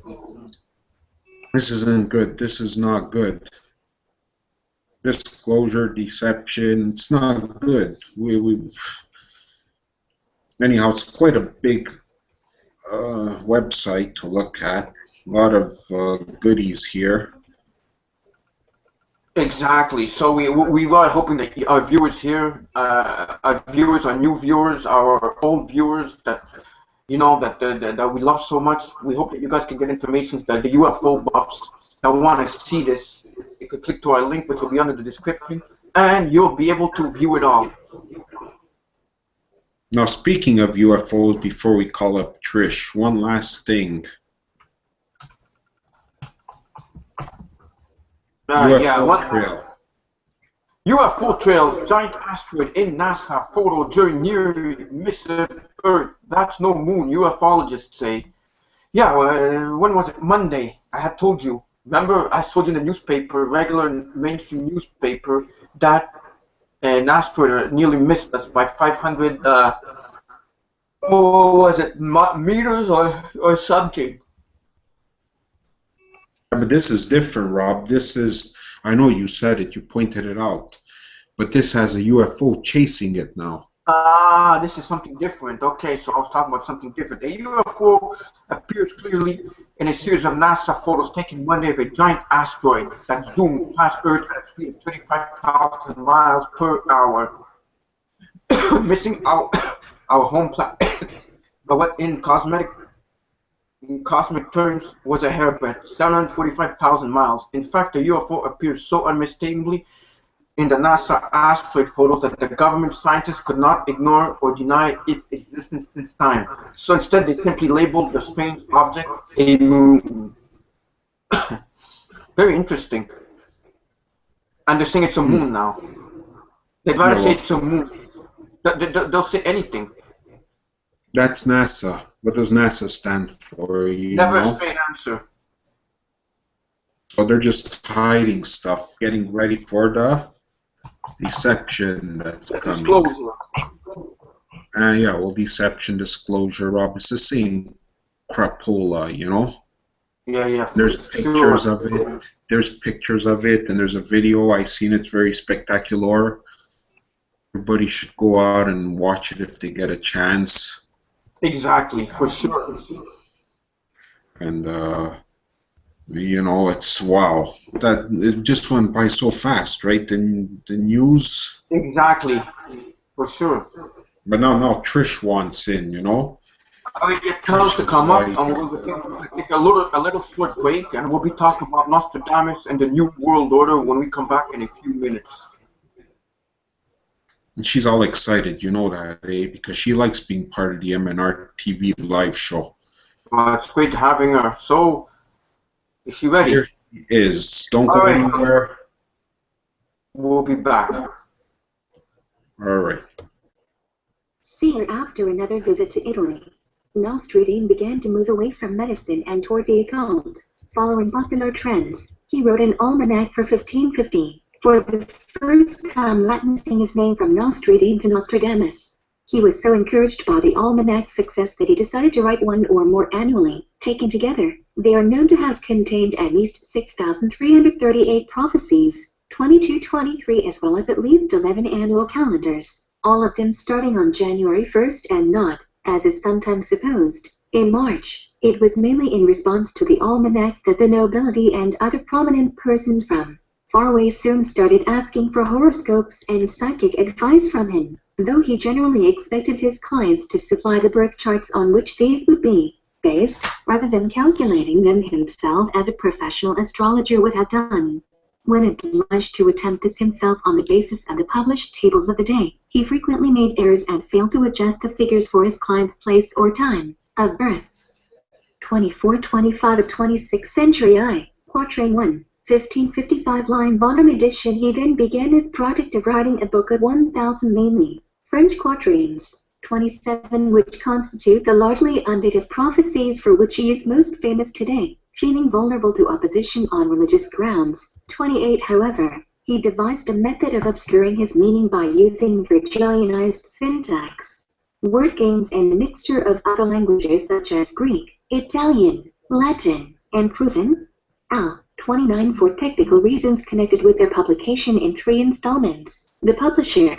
B: This isn't good. This is not good. Disclosure, deception. It's not good. Anyhow, it's quite a big website to look at. A lot of goodies here.
A: Exactly. So we are hoping that our viewers here, our viewers, our new viewers, our old viewers, that that we love so much. We hope that you guys can get information that the UFO buffs that want to see this, you could click to our link, which will be under the description, and you'll be able to view it all.
B: Now, speaking of UFOs, before we call up Trish, one last thing. UFO trail.
A: UFO trails, giant asteroid in NASA photo during near miss of Earth. That's no moon, ufologists say. Yeah, when was it? Monday. I had told you. Remember, I showed you in the newspaper, regular mainstream newspaper, that an asteroid nearly missed us by 500. What was it? Meters or something?
B: But this is different, Rob. This is, I know you said it, you pointed it out, but this has a UFO chasing it now.
A: Ah, this is something different. Okay, so I was talking about something different. A UFO appears clearly in a series of NASA photos taken Monday of a giant asteroid that zoomed past Earth at a speed of 35,000 miles per hour, missing our home planet. But what in cosmic terms was a hairbreadth, 745,000 miles. In fact, the UFO appears so unmistakably in the NASA asteroid photos that the government scientists could not ignore or deny its existence this time. So instead, they simply labeled the strange object a moon. Very interesting. And they're saying it's a moon now. They'd rather say it's a moon. They'll say anything.
B: That's NASA. What does NASA stand for?
A: Never a straight answer.
B: So they're just hiding stuff, getting ready for the deception that's coming.
A: Disclosure.
B: Yeah, well, deception, disclosure, Rob. It's the same crapola, you know?
A: Yeah.
B: There's pictures of it. There's pictures of it, and there's a video. I seen it, very spectacular. Everybody should go out and watch it if they get a chance.
A: Exactly, for sure.
B: And you know, it's wow. That it just went by so fast, right? The news.
A: Exactly, for sure.
B: But now Trish wants in, you know.
A: I mean, tell us to come up, and we'll take a little short break, and we'll be talking about Nostradamus and the New World Order when we come back in a few minutes.
B: And she's all excited, you know that, eh? Because she likes being part of the MnRTV Live Show.
A: Well, it's great having her. So, is she ready?
B: Here she is. Don't go anywhere.
A: We'll be back.
B: All right.
C: See her after another visit to Italy. Nostradamus began to move away from medicine and toward the occult. Following popular trends, he wrote an almanac for 1550. For the first time, Latin his name from Nostradamus to Nostradamus. He was so encouraged by the almanac's success that he decided to write one or more annually. Taken together, they are known to have contained at least 6,338 prophecies, 2223 as well as at least 11 annual calendars, all of them starting on January 1st and not, as is sometimes supposed, in March. It was mainly in response to the almanacs that the nobility and other prominent persons from far away soon started asking for horoscopes and psychic advice from him, though he generally expected his clients to supply the birth charts on which these would be based, rather than calculating them himself as a professional astrologer would have done. When obliged to attempt this himself on the basis of the published tables of the day, he frequently made errors and failed to adjust the figures for his client's place or time of birth. 2425 of 26th century I, Quatrain 1, 1555 line bottom edition. He then began his project of writing a book of 1,000 mainly French quatrains, 27 which constitute the largely undated prophecies for which he is most famous today, feeling vulnerable to opposition on religious grounds. 28 however, he devised a method of obscuring his meaning by using Virgilianized syntax, word games and a mixture of other languages such as Greek, Italian, Latin, and proven 29 for technical reasons connected with their publication in 3 installments. The publisher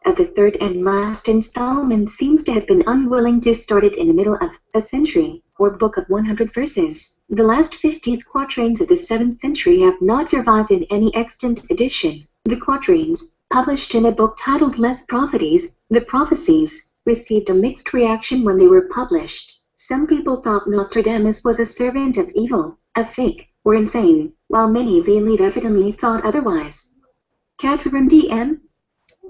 C: of the third and last installment seems to have been unwilling to start it in the middle of a century, or book of 100 verses. The last 15th quatrains of the 7th century have not survived in any extant edition. The quatrains, published in a book titled Les Prophéties, The Prophecies, received a mixed reaction when they were published. Some people thought Nostradamus was a servant of evil, a fake, or insane, while many of the elite evidently thought otherwise. Catherine D.M.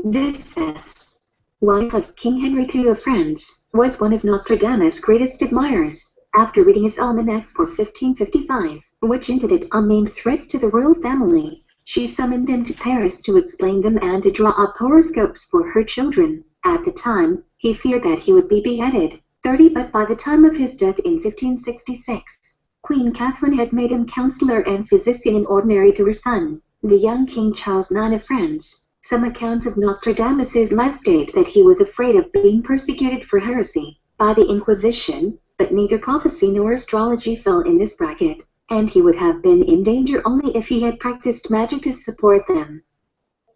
C: D'Essès, wife of King Henry II of France, was one of Nostradamus' greatest admirers. After reading his almanacs for 1555, which hinted unnamed threats to the royal family, she summoned him to Paris to explain them and to draw up horoscopes for her children. At the time, he feared that he would be beheaded. 30 but by the time of his death in 1566, Queen Catherine had made him counselor and physician in ordinary to her son, the young King Charles IX of France. Some accounts of Nostradamus' life state that he was afraid of being persecuted for heresy by the Inquisition, but neither prophecy nor astrology fell in this bracket, and he would have been in danger only if he had practiced magic to support them.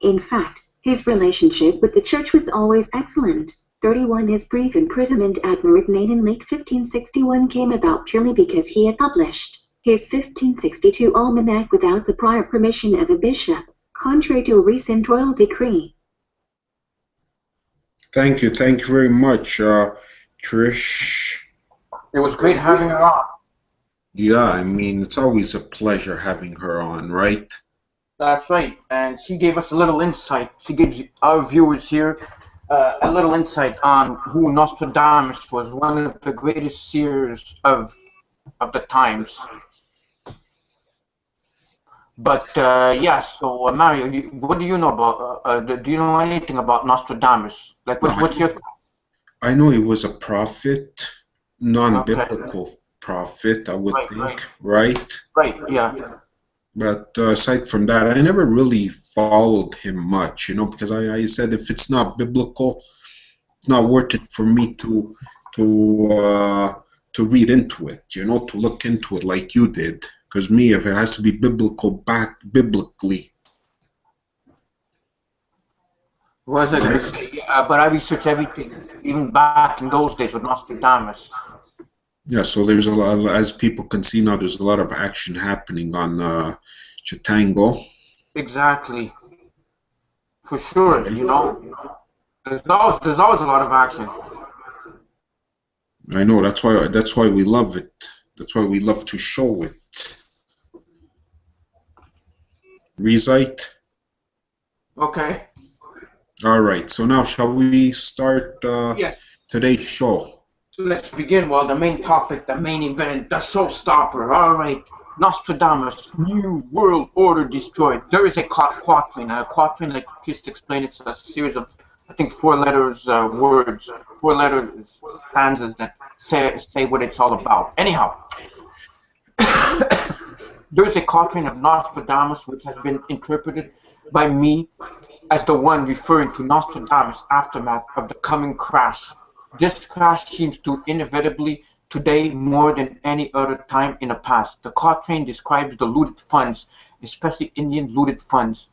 C: In fact, his relationship with the Church was always excellent. 31 His brief imprisonment at Meridian in late 1561 came about purely because he had published his 1562 almanac without the prior permission of a bishop, contrary to a recent royal decree.
B: Thank you very much, Trish.
A: It was great having her on.
B: Yeah, I mean, it's always a pleasure having her on, right?
A: That's right, and she gave us a little insight. She gives our viewers here a little insight on who Nostradamus was, one of the greatest seers of the times. But yeah, so Mario, what do you know about? Do you know anything about Nostradamus? Like, what's your?
B: I know he was a prophet, non-biblical prophet, I would think, right?
A: Right. Yeah.
B: But aside from that, I never really followed him much, you know, because I said if it's not biblical, it's not worth it for me to read into it, you know, to look into it like you did. Because me, if it has to be biblical, back biblically.
A: Was it? But I researched everything, even back in those days with Nostradamus.
B: Yeah, so there's a lot, as people can see now, there's a lot of action happening on Chitango.
A: Exactly. For sure, you know. There's always a lot of action.
B: I know, that's why we love it. That's why we love to show it. Recite?
A: Okay.
B: All right, so now shall we start
A: Yes.
B: today's show?
A: So let's begin. Well, the main topic, the main event, the showstopper. All right. Nostradamus, New World Order destroyed. There is a quatrain. A quatrain, like just explained, it's a series of, I think, 4 letters, words, 4 letters, stanzas that say what it's all about. Anyhow, there's a quatrain of Nostradamus which has been interpreted by me as the one referring to Nostradamus' aftermath of the coming crash. This crash seems to inevitably today more than any other time in the past. The Cochrane describes the looted funds, especially Indian looted funds,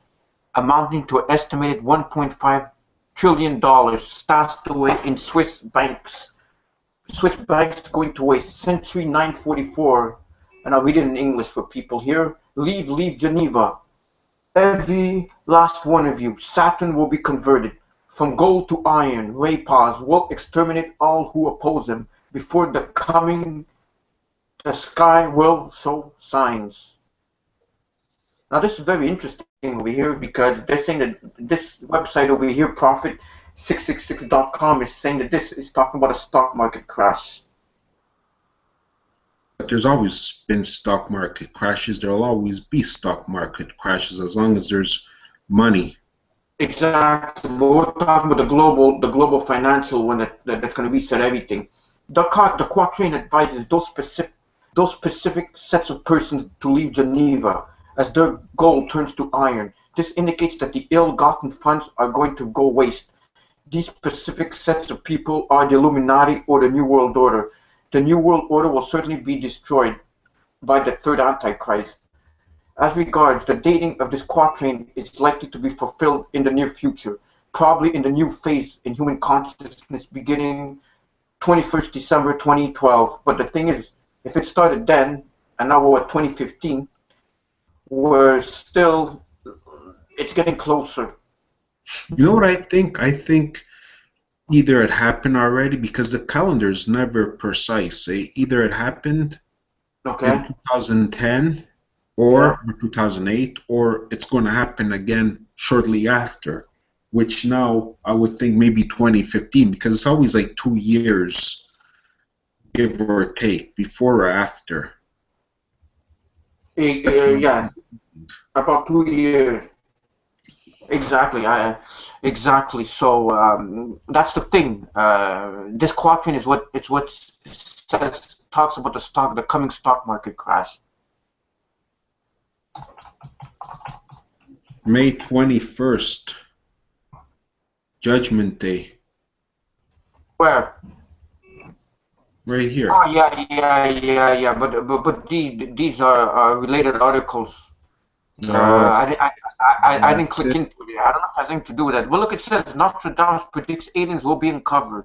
A: amounting to an estimated $1.5 trillion stashed away in Swiss banks. Swiss banks going to a Century 944, and I'll read it in English for people here. Leave Geneva. Every last one of you. Saturn will be converted from gold to iron. Rapaws will exterminate all who oppose him. Before the coming, the sky will show signs. Now this is very interesting over here because they're saying that this website over here, Profit666.com, is saying that this is talking about a stock market crash.
B: But there's always been stock market crashes. There'll always be stock market crashes as long as there's money.
A: Exactly. But we're talking about the global financial one that's going to reset everything. The Quatrain advises those specific sets of persons to leave Geneva as their gold turns to iron. This indicates that the ill-gotten funds are going to go waste. These specific sets of people are the Illuminati or the New World Order. The New World Order will certainly be destroyed by the third Antichrist. As regards the dating of this quatrain is likely to be fulfilled in the near future, probably in the new phase in human consciousness beginning 21st December 2012. But the thing is, if it started then, and now we're at 2015, it's getting closer.
B: You know what I think? I think either it happened already because the calendar is never precise. Either it happened in 2010 or 2008, or it's going to happen again shortly after, which now I would think maybe 2015 because it's always like 2 years, give or take, before or after.
A: Yeah, about 2 years. Exactly. Exactly. So that's the thing. This quatrain is what talks about the coming stock market crash.
B: May 21st, Judgment Day.
A: Where?
B: Right here.
A: Oh yeah. But these are related articles. I didn't click into it. I don't know if it has anything to do with that. Well, look, it says Nostradamus predicts aliens will be uncovered.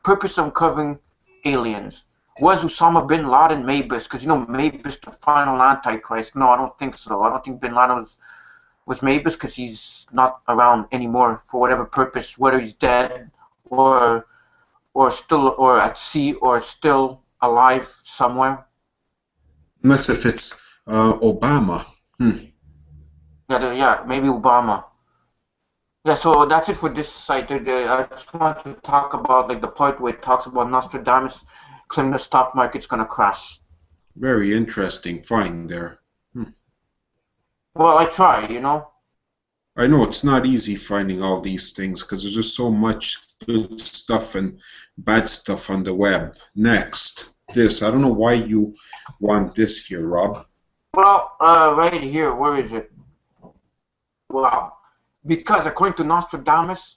A: Purpose of uncovering aliens. Was Osama bin Laden Maybus? Because you know Maybus, the final Antichrist. No, I don't think so. I don't think bin Laden was Maybus because he's not around anymore for whatever purpose, whether he's dead or at sea or still alive somewhere.
B: Unless if it's Obama.
A: Yeah, maybe Obama. Yeah, so that's it for this site. I just want to talk about like the part where it talks about Nostradamus claiming the stock market's gonna crash.
B: Very interesting find there.
A: Well, I try, you know.
B: I know it's not easy finding all these things because there's just so much good stuff and bad stuff on the web. Next, this. I don't know why you want this here, Rob.
A: Well, right here, where is it? Wow. Because according to Nostradamus,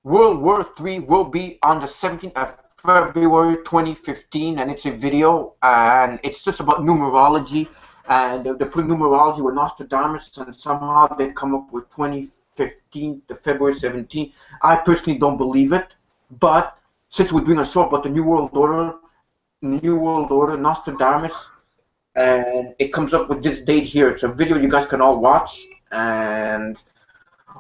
A: World War III will be on the 17th of February 2015, and it's a video, and it's just about numerology, and they put numerology with Nostradamus, and somehow they come up with 2015 to February 17th. I personally don't believe it, but since we're doing a show about the New World Order, Nostradamus, and it comes up with this date here. It's a video you guys can all watch, and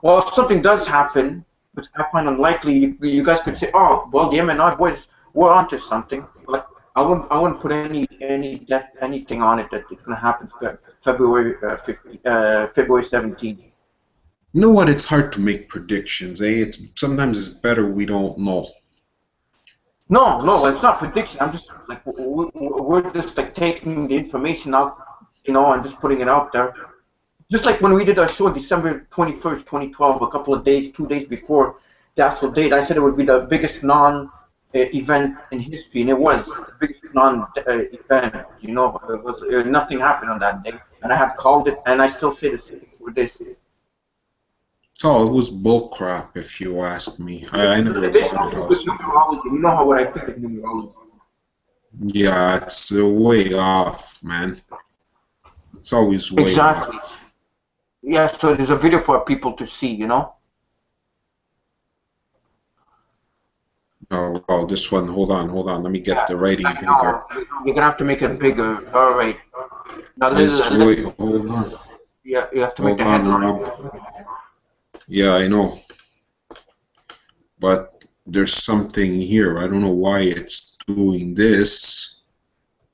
A: well, if something does happen, which I find unlikely, you guys could say, oh, well, the MnR boys were onto something, but I wouldn't put anything on it that it's going to happen February 17th.
B: You know what? It's hard to make predictions, eh? Sometimes it's better we don't know.
A: No, it's not prediction. I'm just like we're just like taking the information out, you know, and just putting it out there. Just like when we did our show December 21st, 2012, a couple of days, 2 days before the actual date, I said it would be the biggest non-event in history, and it was the biggest non-event. You know,
D: nothing happened on that day, and I had called it, and I still say the same for this.
B: So it was bull crap, if you ask me. I never bought it also.
A: Numerology. You know how what I think of numerology.
B: Yeah, it's way off, man. It's always way
A: Exactly.
B: off.
A: Yeah, so there's a video for people to see, you know?
B: Oh, well, this one, hold on. Let me get
A: Yeah,
B: the writing
A: I
B: bigger.
A: know. You're gonna have to make it bigger. All right. Now,
B: Wait, hold on.
A: yeah, you have to make
B: Hold
A: the
B: on,
A: headline.
B: Rob. Yeah, I know. But there's something here. I don't know why it's doing this.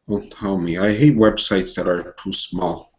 B: Don't tell me. I hate websites that are too small.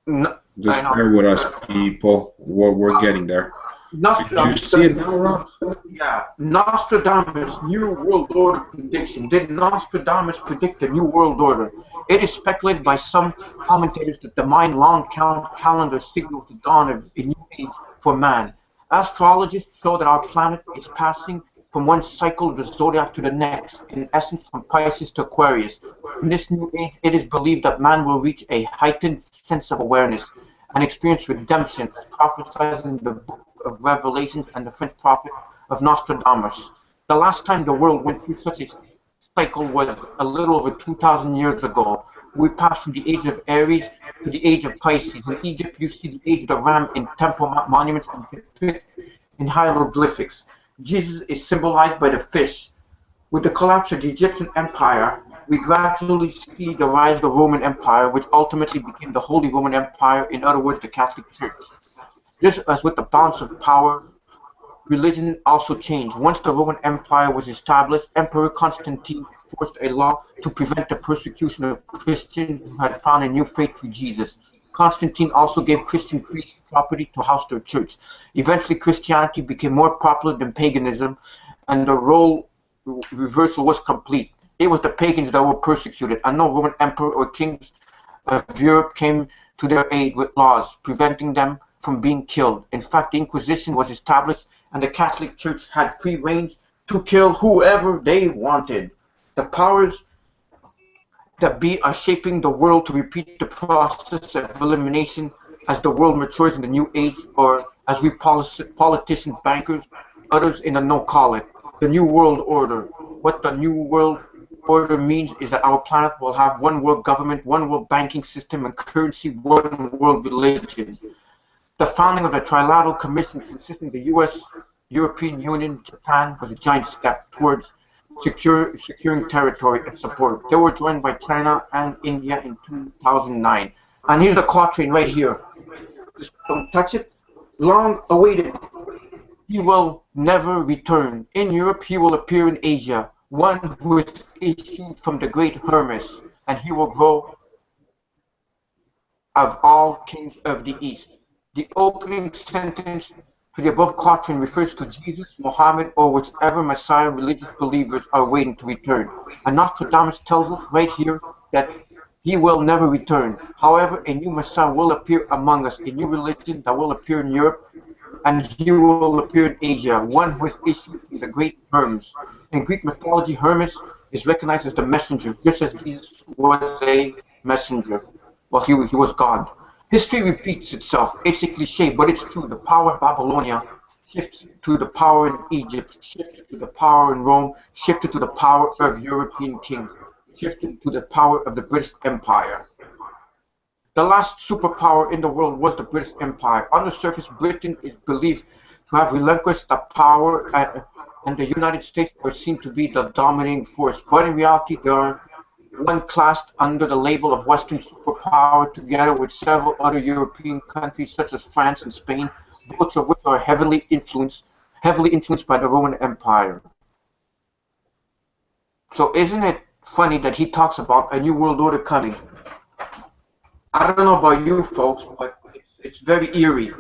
A: No,
B: Just
A: I know.
B: bear with us, people. We're getting there. Did you see it now, Rob?
A: Yeah, Nostradamus' New World Order prediction. Did Nostradamus predict the New World Order? It is speculated by some commentators that the Mayan long count calendar signals the dawn of a new age for man. Astrologists show that our planet is passing from one cycle of the zodiac to the next, in essence from Pisces to Aquarius. In this new age, it is believed that man will reach a heightened sense of awareness and experience redemption, prophesied in the book of Revelations and the French prophet of Nostradamus. The last time the world went through such a cycle was a little over 2,000 years ago. We passed from the age of Aries to the age of Pisces. In Egypt, you see the age of the ram in temple monuments and depicted in hieroglyphics. Jesus is symbolized by the fish. With the collapse of the Egyptian Empire, we gradually see the rise of the Roman Empire, which ultimately became the Holy Roman Empire, in other words, the Catholic Church. Just as with the balance of power, religion also changed. Once the Roman Empire was established, Emperor Constantine enforced a law to prevent the persecution of Christians who had found a new faith through Jesus. Constantine also gave Christian priests property to house their church. Eventually, Christianity became more popular than paganism, and the role reversal was complete. It was the pagans that were persecuted, and no Roman emperor or kings of Europe came to their aid with laws preventing them from being killed. In fact, the Inquisition was established, and the Catholic Church had free reign to kill whoever they wanted. The powers that be are shaping the world to repeat the process of elimination as the world matures in the new age, or as we politicians, bankers, others in the know call it, the New World Order. What the New World Order means is that our planet will have one world government, one world banking system and currency, one world religion. The founding of the Trilateral Commission, consisting of the U.S., European Union, Japan, was a giant step towards securing territory and support. They were joined by China and India in 2009. And here's the quatrain right here. Just don't touch it. Long awaited. He will never return. In Europe, he will appear in Asia. One who is issued from the great Hermes, and he will grow of all kings of the East. The opening sentence to the above quatrain refers to Jesus, Muhammad, or whichever Messiah religious believers are waiting to return. And Nostradamus tells us right here that he will never return. However, a new Messiah will appear among us, a new religion that will appear in Europe, and he will appear in Asia, one who is issued from the great Hermes. In Greek mythology, Hermes is recognized as the messenger, just as Jesus was a messenger. Well, he was God. History repeats itself. It's a cliche, but it's true. The power of Babylonia shifted to the power in Egypt, shifted to the power in Rome, shifted to the power of European kings, shifted to the power of the British Empire. The last superpower in the world was the British Empire. On the surface, Britain is believed to have relinquished the power, and the United States are seen to be the dominating force. But in reality, they are one classed under the label of Western superpower, together with several other European countries such as France and Spain, both of which are heavily influenced by the Roman Empire. So isn't it funny that he talks about a new world order coming? I don't know about you folks, but it's very eerie.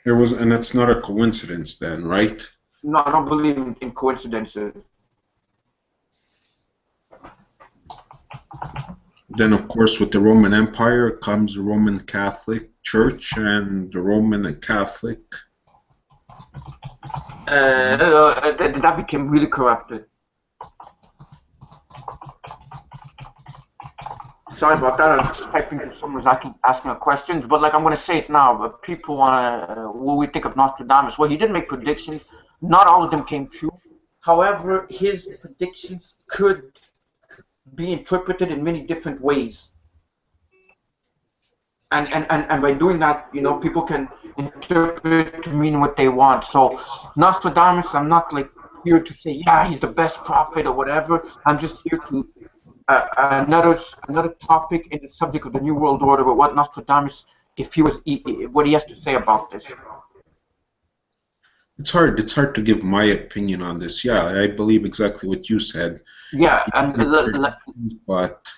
B: And it's not a coincidence then, right?
A: No, I don't believe in coincidences.
B: Then, of course, with the Roman Empire comes the Roman Catholic Church and the Roman and Catholic.
A: That became really corrupted. Sorry about that. I was typing to someone's asking a question, but like I'm going to say it now. But people want to. What we think of Nostradamus? Well, he did make predictions. Not all of them came true. However, his predictions could be interpreted in many different ways. And by doing that, you know, people can interpret it to mean what they want. So Nostradamus, I'm not like here to say, yeah, he's the best prophet or whatever. I'm just here to another topic in the subject of the New World Order, but what Nostradamus, what he has to say about this.
B: It's hard. It's hard to give my opinion on this. Yeah, I believe exactly what you said.
A: Yeah,
B: but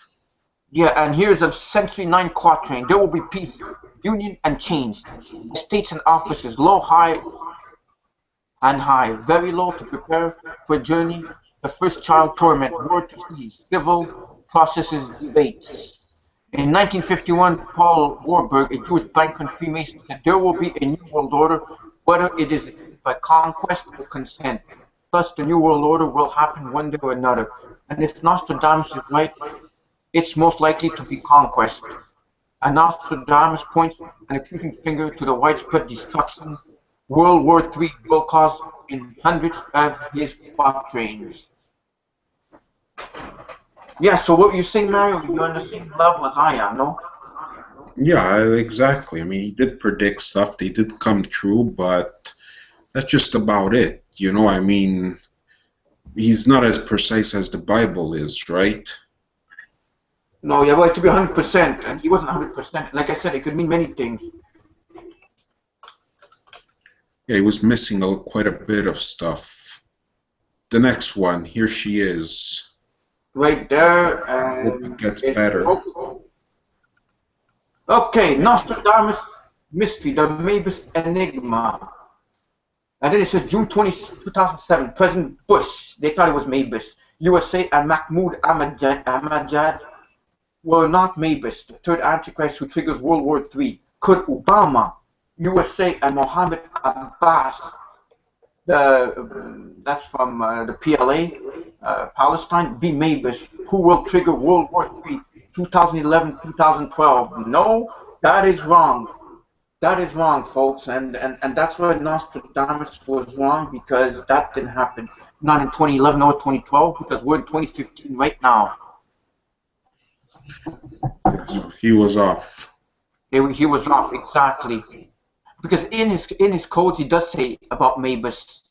A: yeah, and here's a Century 9 quatrain. There will be peace, union, and change. Estates and offices, low, high, and high. Very low to prepare for a journey. The first child torment, war to cease, civil processes, debates. In 1951, Paul Warburg, a Jewish banker and Freemason, said there will be a new world order, whether it is by conquest or consent. Thus, the new world order will happen one day or another. And if Nostradamus is right, it's most likely to be conquest. And Nostradamus points an accusing finger to the widespread destruction World War III will cause in hundreds of his quatrains. Yeah, so what you're saying, Mario, you're on the same level as I am, no?
B: yeah, exactly. I mean, he did predict stuff. They did come true, but that's just about it. You know, I mean, he's not as precise as the Bible is, right?
A: No, you're right to be 100%, and he wasn't 100%. Like I said, it could mean many things.
B: Yeah, he was missing quite a bit of stuff. The next one, here she is.
A: Right there,
B: Hope it gets better.
A: Okay, Nostradamus mystery, the Mavis Enigma. And then it says June 20, 2007, President Bush, they thought it was Mavis. USA and Mahmoud Ahmadinejad were not Mavis, the third Antichrist who triggers World War III. Could Obama, USA, and Mohammed Abbas, that's from the PLA, Palestine, be Mavis, who will trigger World War III, 2011, 2012? No, that is wrong. That is wrong, folks, and that's why Nostradamus was wrong, because that didn't happen. Not in 2011 or 2012, because we're in 2015 right now.
B: He was off.
A: He was off, exactly. Because in his codes he does say about Mavis.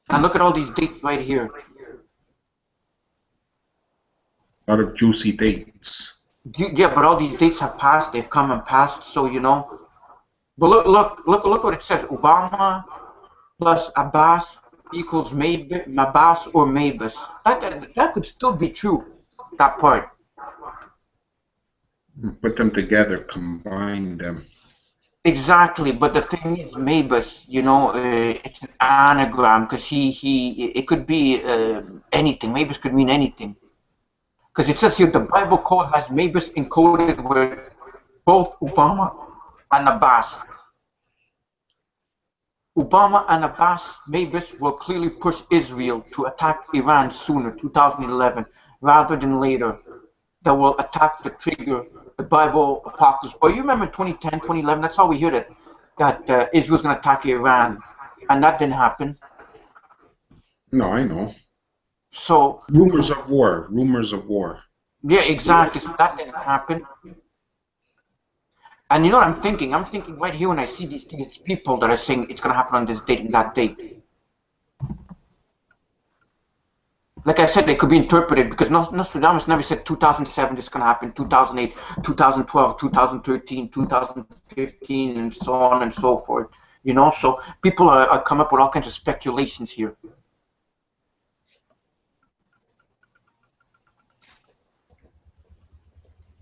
A: And look at all these dates right here.
B: A lot of juicy dates.
A: Yeah, but all these dates have passed. They've come and passed. So you know. But look what it says. Obama plus Abbas equals Abbas or Mavis. That could still be true. That part.
B: Put them together, combine them.
A: Exactly, but the thing is, Mavis, you know, it's an anagram, because it could be anything. Mavis could mean anything. Because it says here the Bible code has Mavis encoded with both Obama and Abbas. Obama and Abbas, Mavis will clearly push Israel to attack Iran sooner, 2011, rather than later. That will attack the trigger, the Bible apocalypse. But you remember 2010, 2011, that's how we heard it, that Israel's going to attack Iran. And that didn't happen.
B: No, I know.
A: So
B: rumors of war. Rumors of war.
A: Yeah, exactly. So that didn't happen. And you know what I'm thinking? I'm thinking right here when I see these people that are saying it's going to happen on this date and that date. Like I said, they could be interpreted, because Nostradamus never said 2007 this is going to happen, 2008, 2012, 2013, 2015, and so on and so forth. You know, so people are coming up with all kinds of speculations here.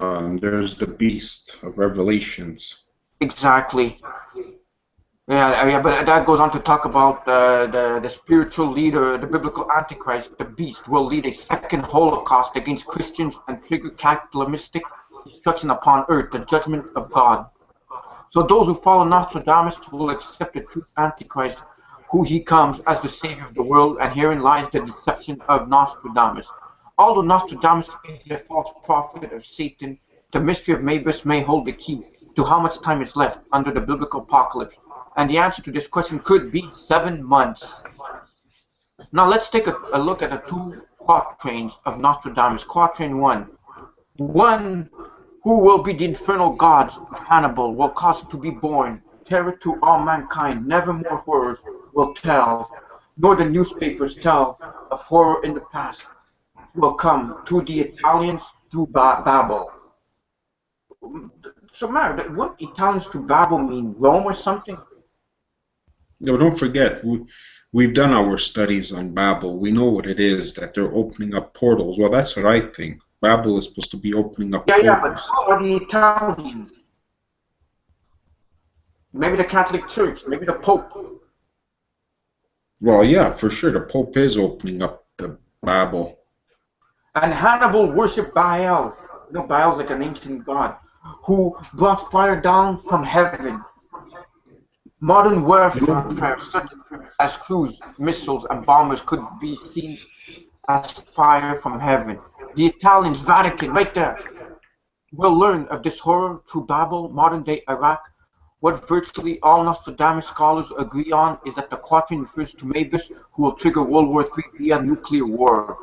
B: There's the beast of Revelations.
A: Exactly. Yeah, but that goes on to talk about the spiritual leader, the biblical Antichrist, the beast, will lead a second Holocaust against Christians and trigger cataclysmic destruction upon earth, the judgment of God. So those who follow Nostradamus will accept the true Antichrist, who he comes as the savior of the world, and herein lies the deception of Nostradamus. Although Nostradamus is a false prophet of Satan, the mystery of Mabus may hold the key to how much time is left under the biblical apocalypse. And the answer to this question could be 7 months. Now let's take a look at the 2 quatrains of Nostradamus. Quatrain 1. One who will be the infernal gods of Hannibal will cause to be born, terror to all mankind, never more horrors will tell, nor the newspapers tell of horror in the past will come to the Italians through Babel. So, Mar, what Italians to Babel mean? Rome or something?
B: No, don't forget, we've done our studies on Babel. We know what it is, that they're opening up portals. Well, that's what I think. Babel is supposed to be opening up portals.
A: Yeah, but so are the Italians. Maybe the Catholic Church, maybe the Pope.
B: Well, yeah, for sure, the Pope is opening up the Babel.
A: And Hannibal worshipped Baal. You know, Baal's like an ancient god who brought fire down from heaven. Modern warfare, such as cruise missiles and bombers, could be seen as fire from heaven. The Italians, Vatican, right there, will learn of this horror through Babel, modern-day Iraq. What virtually all Nostradamus scholars agree on is that the quatrain refers to Mabus, who will trigger World War III via nuclear war.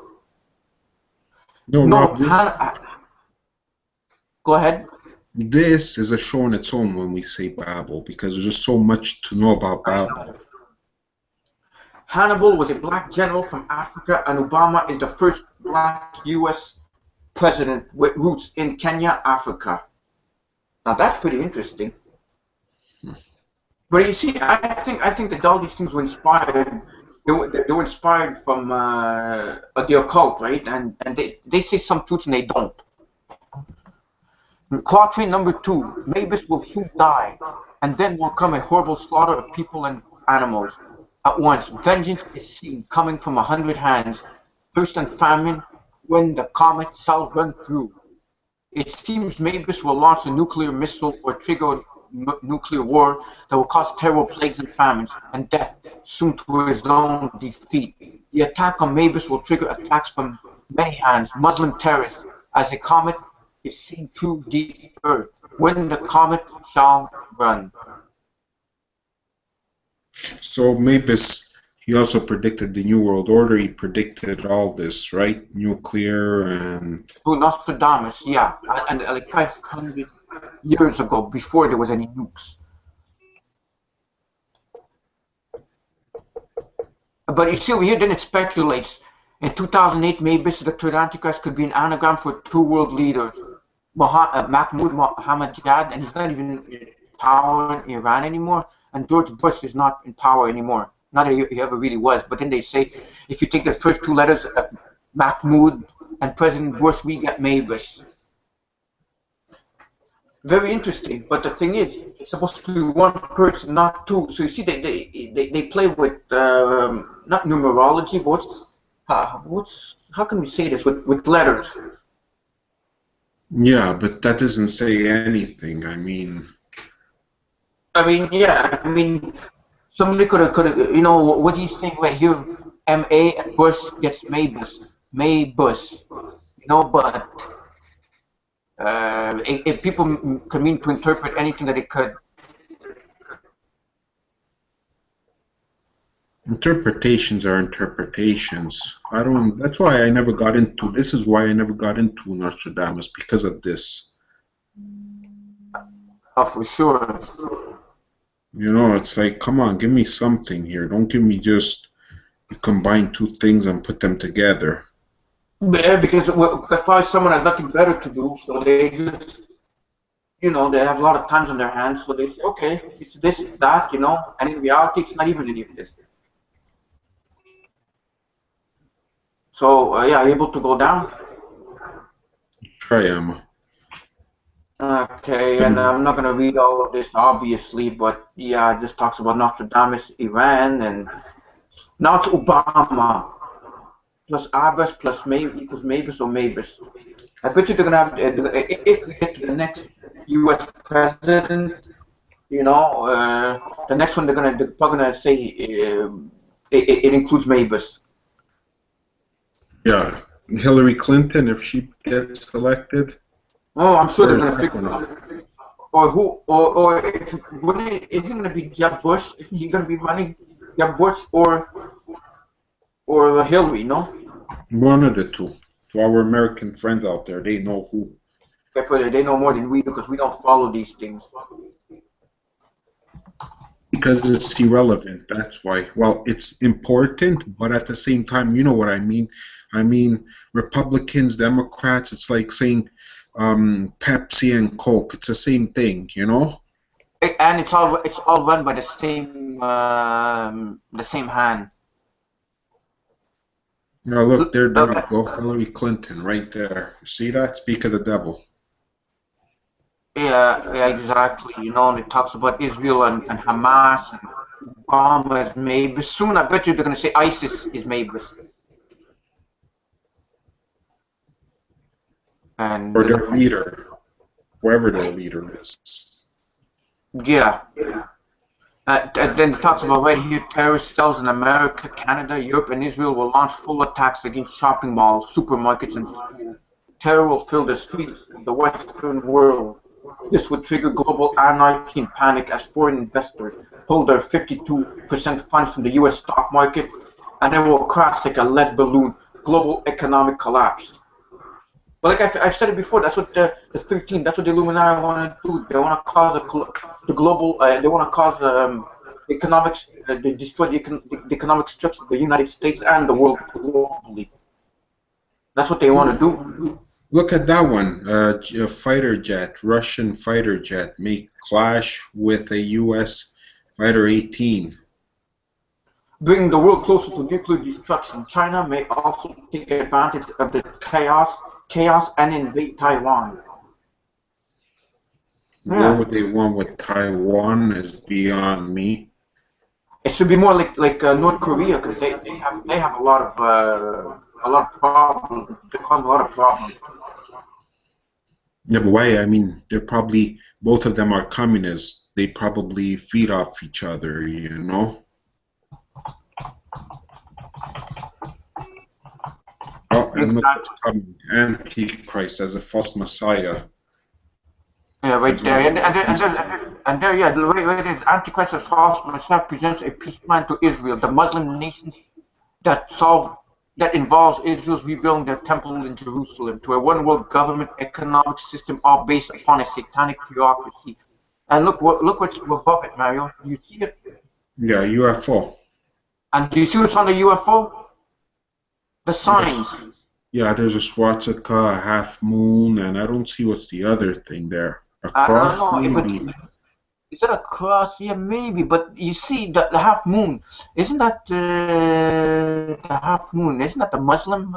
B: No, Rob,
A: go ahead.
B: This is a show on its own when we say Babel, because there's just so much to know about Babel.
A: Hannibal was a black general from Africa, and Obama is the first black U.S. president with roots in Kenya, Africa. Now that's pretty interesting. But you see, I think that all these things were inspired. They were inspired from the occult, right? And they say some truths and they don't. Quatrain number 2, Mabus will soon die, and then will come a horrible slaughter of people and animals. At once, vengeance is seen coming from 100 hands, thirst and famine when the comet shall run through. It seems Mabus will launch a nuclear missile or trigger a nuclear war that will cause terrible plagues and famines and death, soon to his own defeat. The attack on Mabus will trigger attacks from many hands, Muslim terrorists, as a comet is seen through the earth, when the comet shall run.
B: So Mabus, he also predicted the New World Order. He predicted all this, right? Nuclear and...
A: Through Nostradamus, yeah. And like 500 years ago, before there was any nukes. But you see over here, then it speculates. In 2008, Mabus, the third Antichrist, could be an anagram for 2 world leaders. Mahmoud Ahmadinejad, and he's not even in power in Iran anymore, and George Bush is not in power anymore. Not that he ever really was, but then they say, if you take the first 2 letters, Mahmoud and President Bush, we get Mabus. Very interesting, but the thing is, it's supposed to be 1 person, not 2. So you see, they play with, not numerology, but how can we say this, with letters?
B: Yeah, but that doesn't say anything. I mean,
A: yeah. I mean, somebody could have, you know, what he's saying right here, M.A. and Bush gets Mabus. You know, but if people could mean to interpret anything that it could.
B: Interpretations are interpretations. That's why I never got into, this is why I never got into Nostradamus, because of this.
A: Oh, for sure.
B: You know, it's like, come on, give me something here. Don't give me just, you combine 2 things and put them together.
A: Yeah, because probably someone has nothing better to do, so they just, you know, they have a lot of times on their hands, so they say, okay, it's this, it's that, you know, and in reality, it's not even any of this. So, yeah, able to go down?
B: Try, Emma.
A: Okay, and I'm not going to read all of this, obviously, but yeah, it just talks about Nostradamus, Iran, and now it's Obama. Plus Abbas plus equals Mabus or Mabus. I bet you they're going to have, if we get to the next U.S. president, you know, the next one they're probably going to say it includes Mabus.
B: Yeah, Hillary Clinton, if she gets elected.
A: Oh, I'm sure
B: Or
A: they're
B: is
A: gonna
B: that
A: fix
B: gonna?
A: it. Or who? Or if when it isn't gonna be Jeb Bush? Isn't he gonna be running Jeb Bush or Hillary? No.
B: One of the two. To our American friends out there, they know who.
A: They know more than we do because we don't follow these things.
B: Because it's irrelevant, that's why. Well, it's important, but at the same time, you know what I mean? I mean, Republicans, Democrats, it's like saying Pepsi and Coke. It's the same thing, you know?
A: And it's all run by the same hand.
B: Now look, there
A: Okay.
B: go Hillary Clinton right there. See that? Speak of the devil.
A: Yeah, exactly. And it talks about Israel and Hamas and Obama is maybe soon. I bet you they're gonna say ISIS is maybe. And
B: Or their leader, whoever their leader is.
A: yeah. And then it talks about right here, terrorist cells in America, Canada, Europe, and Israel will launch full attacks against shopping malls, supermarkets, and schools. Terror will fill the streets of the Western world. This would trigger global anarchy and panic as foreign investors pull their 52% funds from the U.S. stock market, and it will crash like a lead balloon. Global economic collapse. But like I've said it before, that's what the 13, that's what the Illuminati want to do. They want to cause the global, they want to cause economics, they destroy the economic structure of the United States and the world globally. That's what they want to do.
B: Look at that one. A fighter jet, Russian fighter jet, may clash with a U.S. fighter 18.
A: Bringing the world closer to nuclear destruction. China may also take advantage of the chaos and invade Taiwan.
B: What would they want with Taiwan is beyond me.
A: It should be more like North Korea because they have a lot of problems. They cause a lot of problems.
B: Yeah, but why? I mean, they're probably, both of them are communists. They probably feed off each other, you know? Oh, and look what's coming. Antichrist as a false messiah.
A: Yeah, right there. And there, yeah, right there is Antichrist as false Messiah presents a peace plan to Israel, the Muslim nations that involves Israel's rebuilding their temple in Jerusalem to a one-world government economic system all based upon a satanic theocracy. And look what's above it, Mario. Do you see it?
B: Yeah, UFO.
A: And do you see what's on the UFO? The signs.
B: Yeah, there's a swastika, a half moon, and I don't see what's the other thing there. A
A: I
B: cross,
A: don't know,
B: maybe.
A: but is that a cross? Yeah, maybe. But you see, the half moon, isn't that the half moon? Isn't that the Muslim?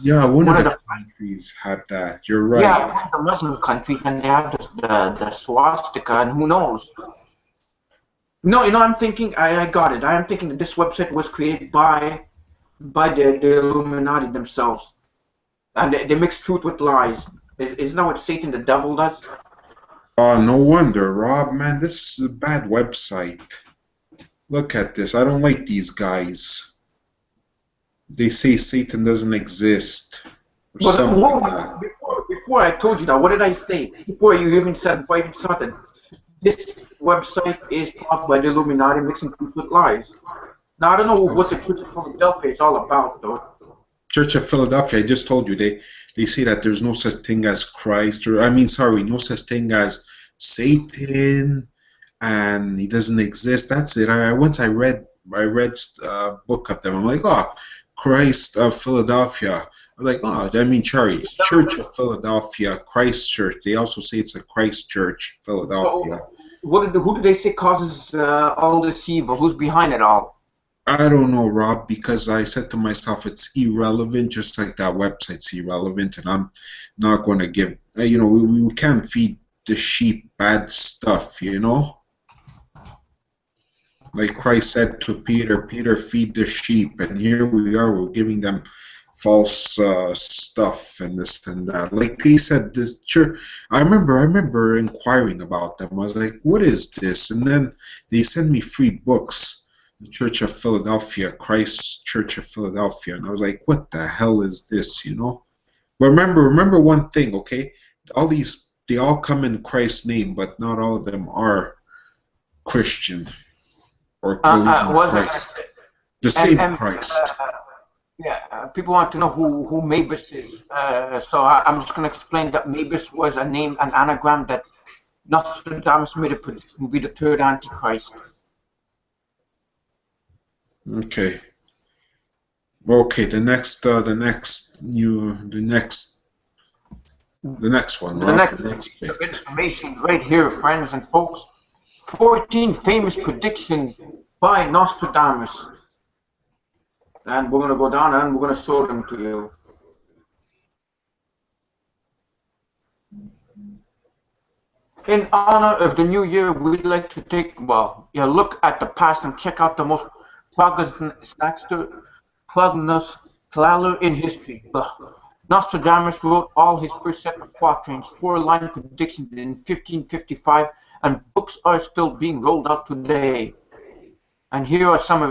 B: Yeah, one of
A: One of
B: the
A: the
B: countries have that. You're right.
A: yeah, it's the Muslim countries, and they have the swastika, and who knows? No, I'm thinking. I got it. I am thinking that this website was created by the Illuminati themselves, and they mix truth with lies. Isn't that what Satan, the devil, does?
B: Oh, no wonder, Rob. Man, this is a bad website. Look at this. I don't like these guys. They say Satan doesn't exist. Or
A: But
B: something like that.
A: before I told you that, what did I say? Before I even saw that this website is caused by the Illuminati mixing truth with lies. Now I don't know what the Church of Philadelphia is all about, though.
B: Church of Philadelphia, I just told you, they say that there's no such thing as Christ, or I mean, sorry, no such thing as Satan, and he doesn't exist. That's it. Once I read a book of them. I'm like, oh, Christ of Philadelphia. I'm like, oh, I mean, sorry, Church of Philadelphia, Christ Church. They also say it's a Christ Church, Philadelphia.
A: So, who do they say causes all this evil? Who's behind it all?
B: I don't know, Rob, because I said to myself, it's irrelevant, just like that website's irrelevant, and I'm not going to give, we can't feed the sheep bad stuff, you know? Like Christ said to Peter, Peter, feed the sheep, and here we are, we're giving them false stuff and this and that. Like he said, this church, I remember inquiring about them. I was like, what is this? And then they sent me free books the Church of Philadelphia, Christ Church of Philadelphia, and I was like, what the hell is this, you know? But remember one thing, okay? All these, they all come in Christ's name, but not all of them are Christian or believe in Christ. The same Christ.
A: Yeah, people want to know who Mavis is. So I'm just going to explain that Mavis was a name, an anagram that Nostradamus made a prediction would be the third Antichrist.
B: Okay. Okay, the next one,
A: The next piece of information right here, friends and folks. 14 famous predictions by Nostradamus. And we're going to go down and we're going to show them to you. In honor of the new year, we'd like to take a look at the past and check out the most prognosticator in history. Nostradamus wrote all his first set of quatrains, 4-line predictions in 1555, and books are still being rolled out today. And here are some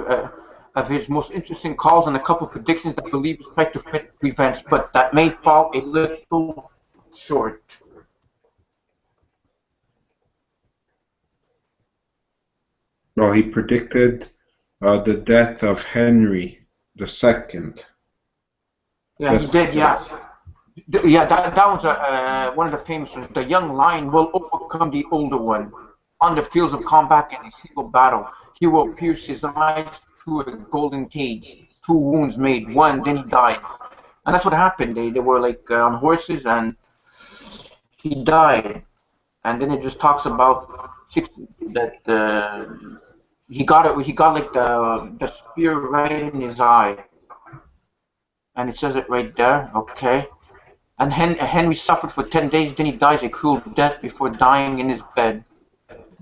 A: of his most interesting calls and a couple of predictions that believers try to fit events, but that may fall a little short.
B: Well, he predicted the death of Henry II.
A: Yeah, he did, yeah. Yeah, that was one of the famous ones. The young lion will overcome the older one. On the fields of combat in a single battle, he will pierce his eyes through a golden cage. 2 wounds made, one, then he died. And that's what happened. They were like on horses and he died. And then it just talks about that he got like the spear right in his eye. And it says it right there, okay. And Henry suffered for 10 days, then he dies a cruel death before dying in his bed.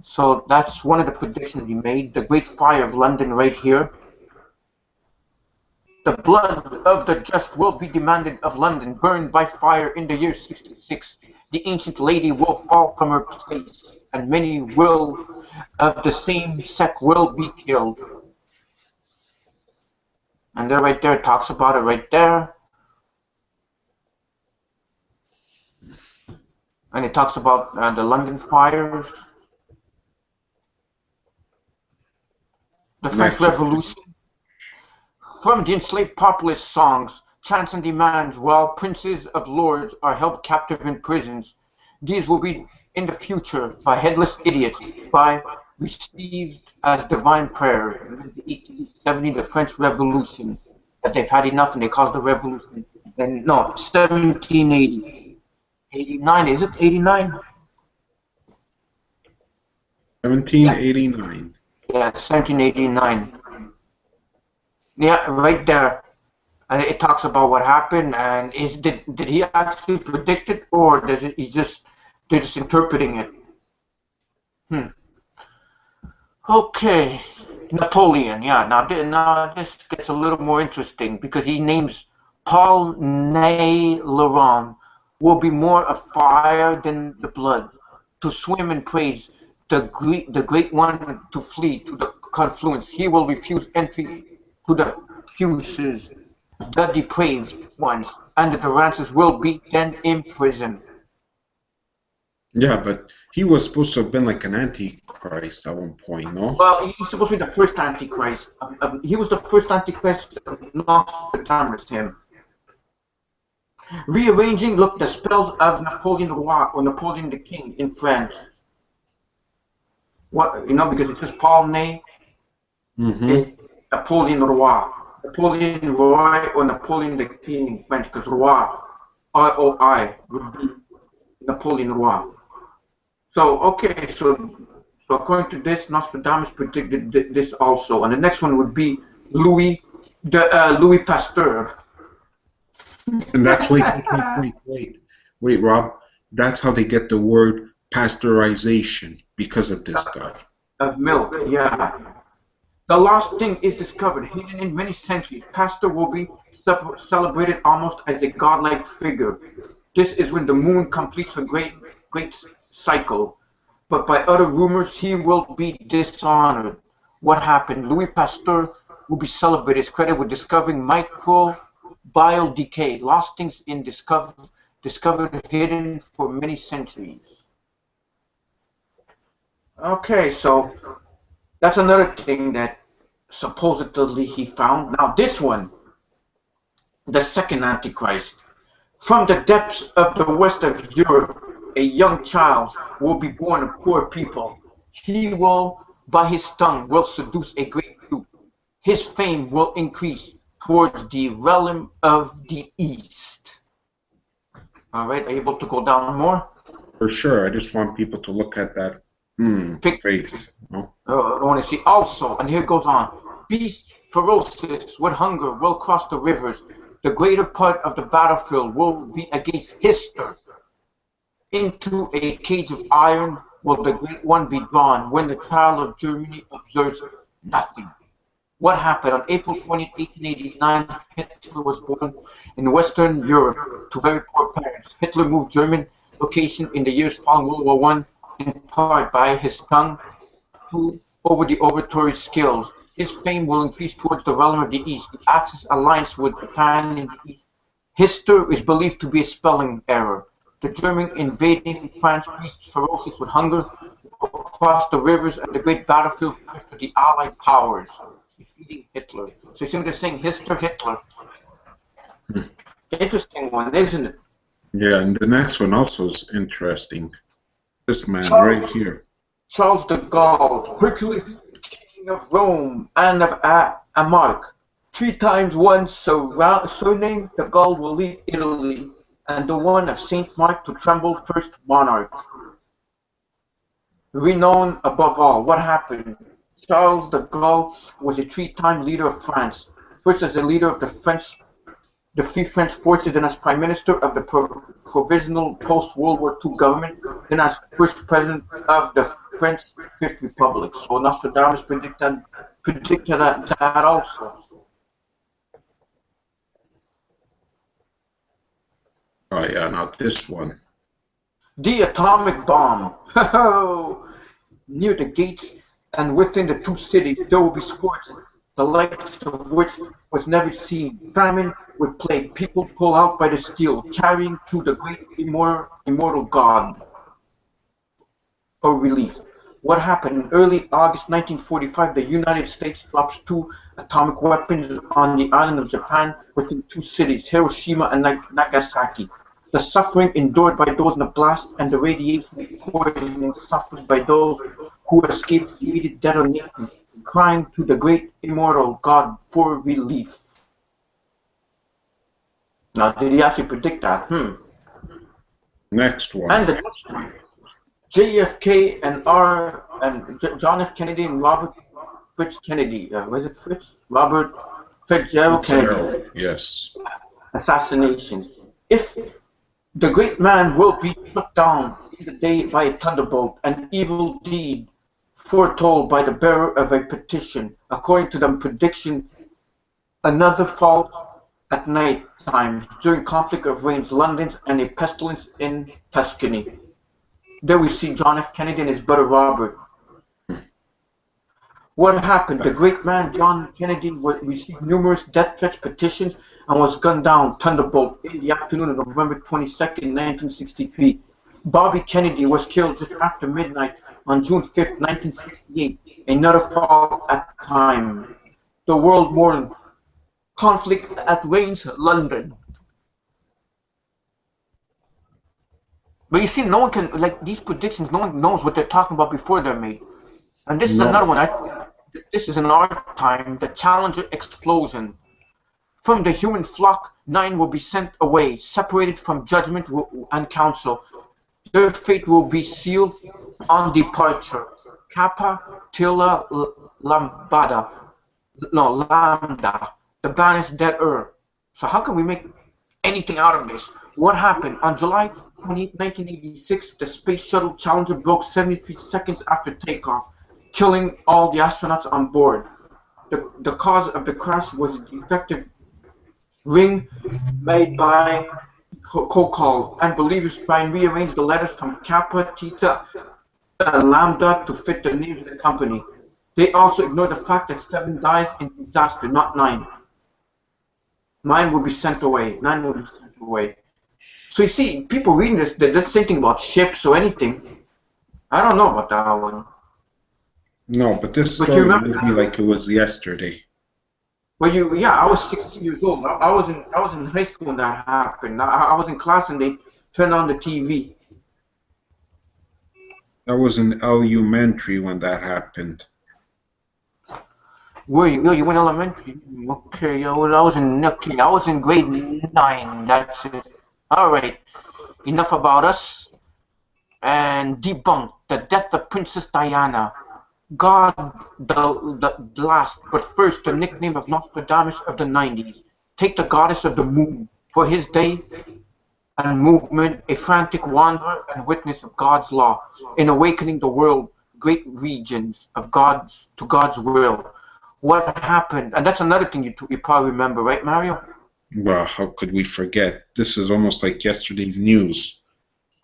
A: So that's one of the predictions he made. The Great Fire of London right here. The blood of the just will be demanded of London, burned by fire in the year 66. The ancient lady will fall from her place, and many will of the same sect will be killed. And there, right there, it talks about it right there. And it talks about the London fires. The French Revolution. From the enslaved populace songs, chants and demands, while princes of lords are held captive in prisons. These will be in the future by headless idiots, by received as divine prayers. In 1870, the French Revolution. But they've had enough and they caused the revolution. And no, 1780. 89, is it 89?
B: 1789.
A: Yeah, 1789. Yeah, right there. And it talks about what happened, and did he actually predict it, or they're just interpreting it? Okay, Napoleon. Yeah, now this gets a little more interesting because he names Paul Laurent will be more of fire than the blood, to swim in praise, the great one to flee to the confluence. He will refuse entry to the fuses, the depraved ones, and the Durances will be then imprisoned.
B: Yeah, but he was supposed to have been like an antichrist at one point, no?
A: Well, he's supposed to be the first antichrist. He was the first antichrist of Nostradamus, him. Rearranging, look, the spells of Napoleon Roi or Napoleon the King in French. What, because it says Paul Ney, Napoleon Roi. Napoleon Roi or Napoleon the King in French, because Roi, R-O-I, would be Napoleon Roi. So, okay, so according to this, Nostradamus predicted this also. And the next one would be Louis Pasteur.
B: And that's, wait, Rob. That's how they get the word pasteurization, because of this guy.
A: Of milk, yeah. The lost thing is discovered, hidden in many centuries. Pasteur will be celebrated almost as a godlike figure. This is when the moon completes her great cycle. But by other rumors, he will be dishonored. What happened? Louis Pasteur will be celebrated. His credit with discovering microbial decay, lost things in discovered hidden for many centuries. Okay, so that's another thing that supposedly he found. Now this one, the second Antichrist. From the depths of the west of Europe, a young child will be born of poor people. He will, by his tongue, will seduce a great group. His fame will increase towards the realm of the east. All right, are you able to go down more?
B: For sure. I just want people to look at that face. No?
A: I want to see also, and here it goes on. Beasts ferocious with hunger will cross the rivers. The greater part of the battlefield will be against Hister. Into a cage of iron will the great one be drawn when the child of Germany observes nothing. What happened? On April 20, 1889, Hitler was born in Western Europe to very poor parents. Hitler moved German location in the years following World War I, in part by his tongue over the oratory skills. His fame will increase towards the realm of the East. The Axis alliance with Japan in the East. Hister is believed to be a spelling error. The German invading France, beasts ferocious with hunger, will cross the rivers and the great battlefield for the Allied powers, defeating Hitler. So you see what they're saying? Hitler. Interesting one, isn't it?
B: Yeah, and the next one also is interesting. This man right here.
A: Charles the Gaul, Hercules, king of Rome and of Amalek. 3 times one surname, the Gaul will lead Italy, and the one of Saint Mark to tremble, first monarch. Renowned above all. What happened? Charles the Gaul was a 3-time leader of France. First as a leader of the Free French forces, then as Prime Minister of the Provisional Post-World War II government, then as first President of the French Fifth Republic. So Nostradamus predicted that also.
B: Oh yeah, now this one.
A: The atomic bomb. Near the gates and within the 2 cities there will be scorches, the likes of which was never seen. Famine would plague, people pull out by the steel, carrying to the great immortal God for relief. What happened? In early August 1945, the United States drops 2 atomic weapons on the island of Japan within 2 cities, Hiroshima and Nagasaki. The suffering endured by those in the blast and the radiation poisoning suffered by those who escaped immediate detonation, crying to the great immortal God for relief. Now, did he actually predict that?
B: Next one.
A: And the next one. JFK and John F. Kennedy and Robert Fritz Kennedy. Was it Fritz? Robert Fitzgerald Kennedy.
B: Yes.
A: Assassinations. If the great man will be struck down in the day by a thunderbolt, an evil deed foretold by the bearer of a petition. According to the prediction, another fall at night times during conflict of rains, London, and a pestilence in Tuscany. There we see John F. Kennedy and his brother Robert. What happened? The great man John Kennedy received numerous death threats, petitions, and was gunned down, thunderbolt, in the afternoon of November 22nd, 1963. Bobby Kennedy was killed just after midnight on June 5th, 1968. Another fall at time. The world mourned. Conflict at Rains, London. But you see, no one can, like, these predictions, no one knows what they're talking about before they're made. And this is another one. This is in our time, the Challenger explosion. From the human flock, 9 will be sent away, separated from judgment and counsel. Their fate will be sealed on departure. Kappa Tilla Lambda. No, Lambda. The banished dead Earth. So how can we make anything out of this? What happened? On July 20, 1986, the Space Shuttle Challenger broke 73 seconds after takeoff, killing all the astronauts on board. The cause of the crash was a defective ring made by Kokol, and believers try and rearrange the letters from Kappa, Theta, and Lambda to fit the names of the company. They also ignore the fact that 7 dies in disaster, not 9. 9 will be sent away. 9 will be sent away. So you see, people reading this, they're just thinking about ships or anything. I don't know about that one.
B: No, but this
A: But you
B: story
A: remember
B: made me like it was yesterday.
A: Well, yeah, I was 16 years old. I was in high school when that happened. I was in class and they turned on the TV.
B: That was in elementary when that happened.
A: Were you? You went elementary? Okay, I was in grade 9. That's it. All right. Enough about us. And debunk the death of Princess Diana. God the last, but first the nickname of Nostradamus of the 90s. Take the goddess of the moon for his day and movement, a frantic wanderer and witness of God's law, in awakening the world, great regions of God's will. What happened? And that's another thing you probably remember, right, Mario?
B: Well, how could we forget? This is almost like yesterday's news.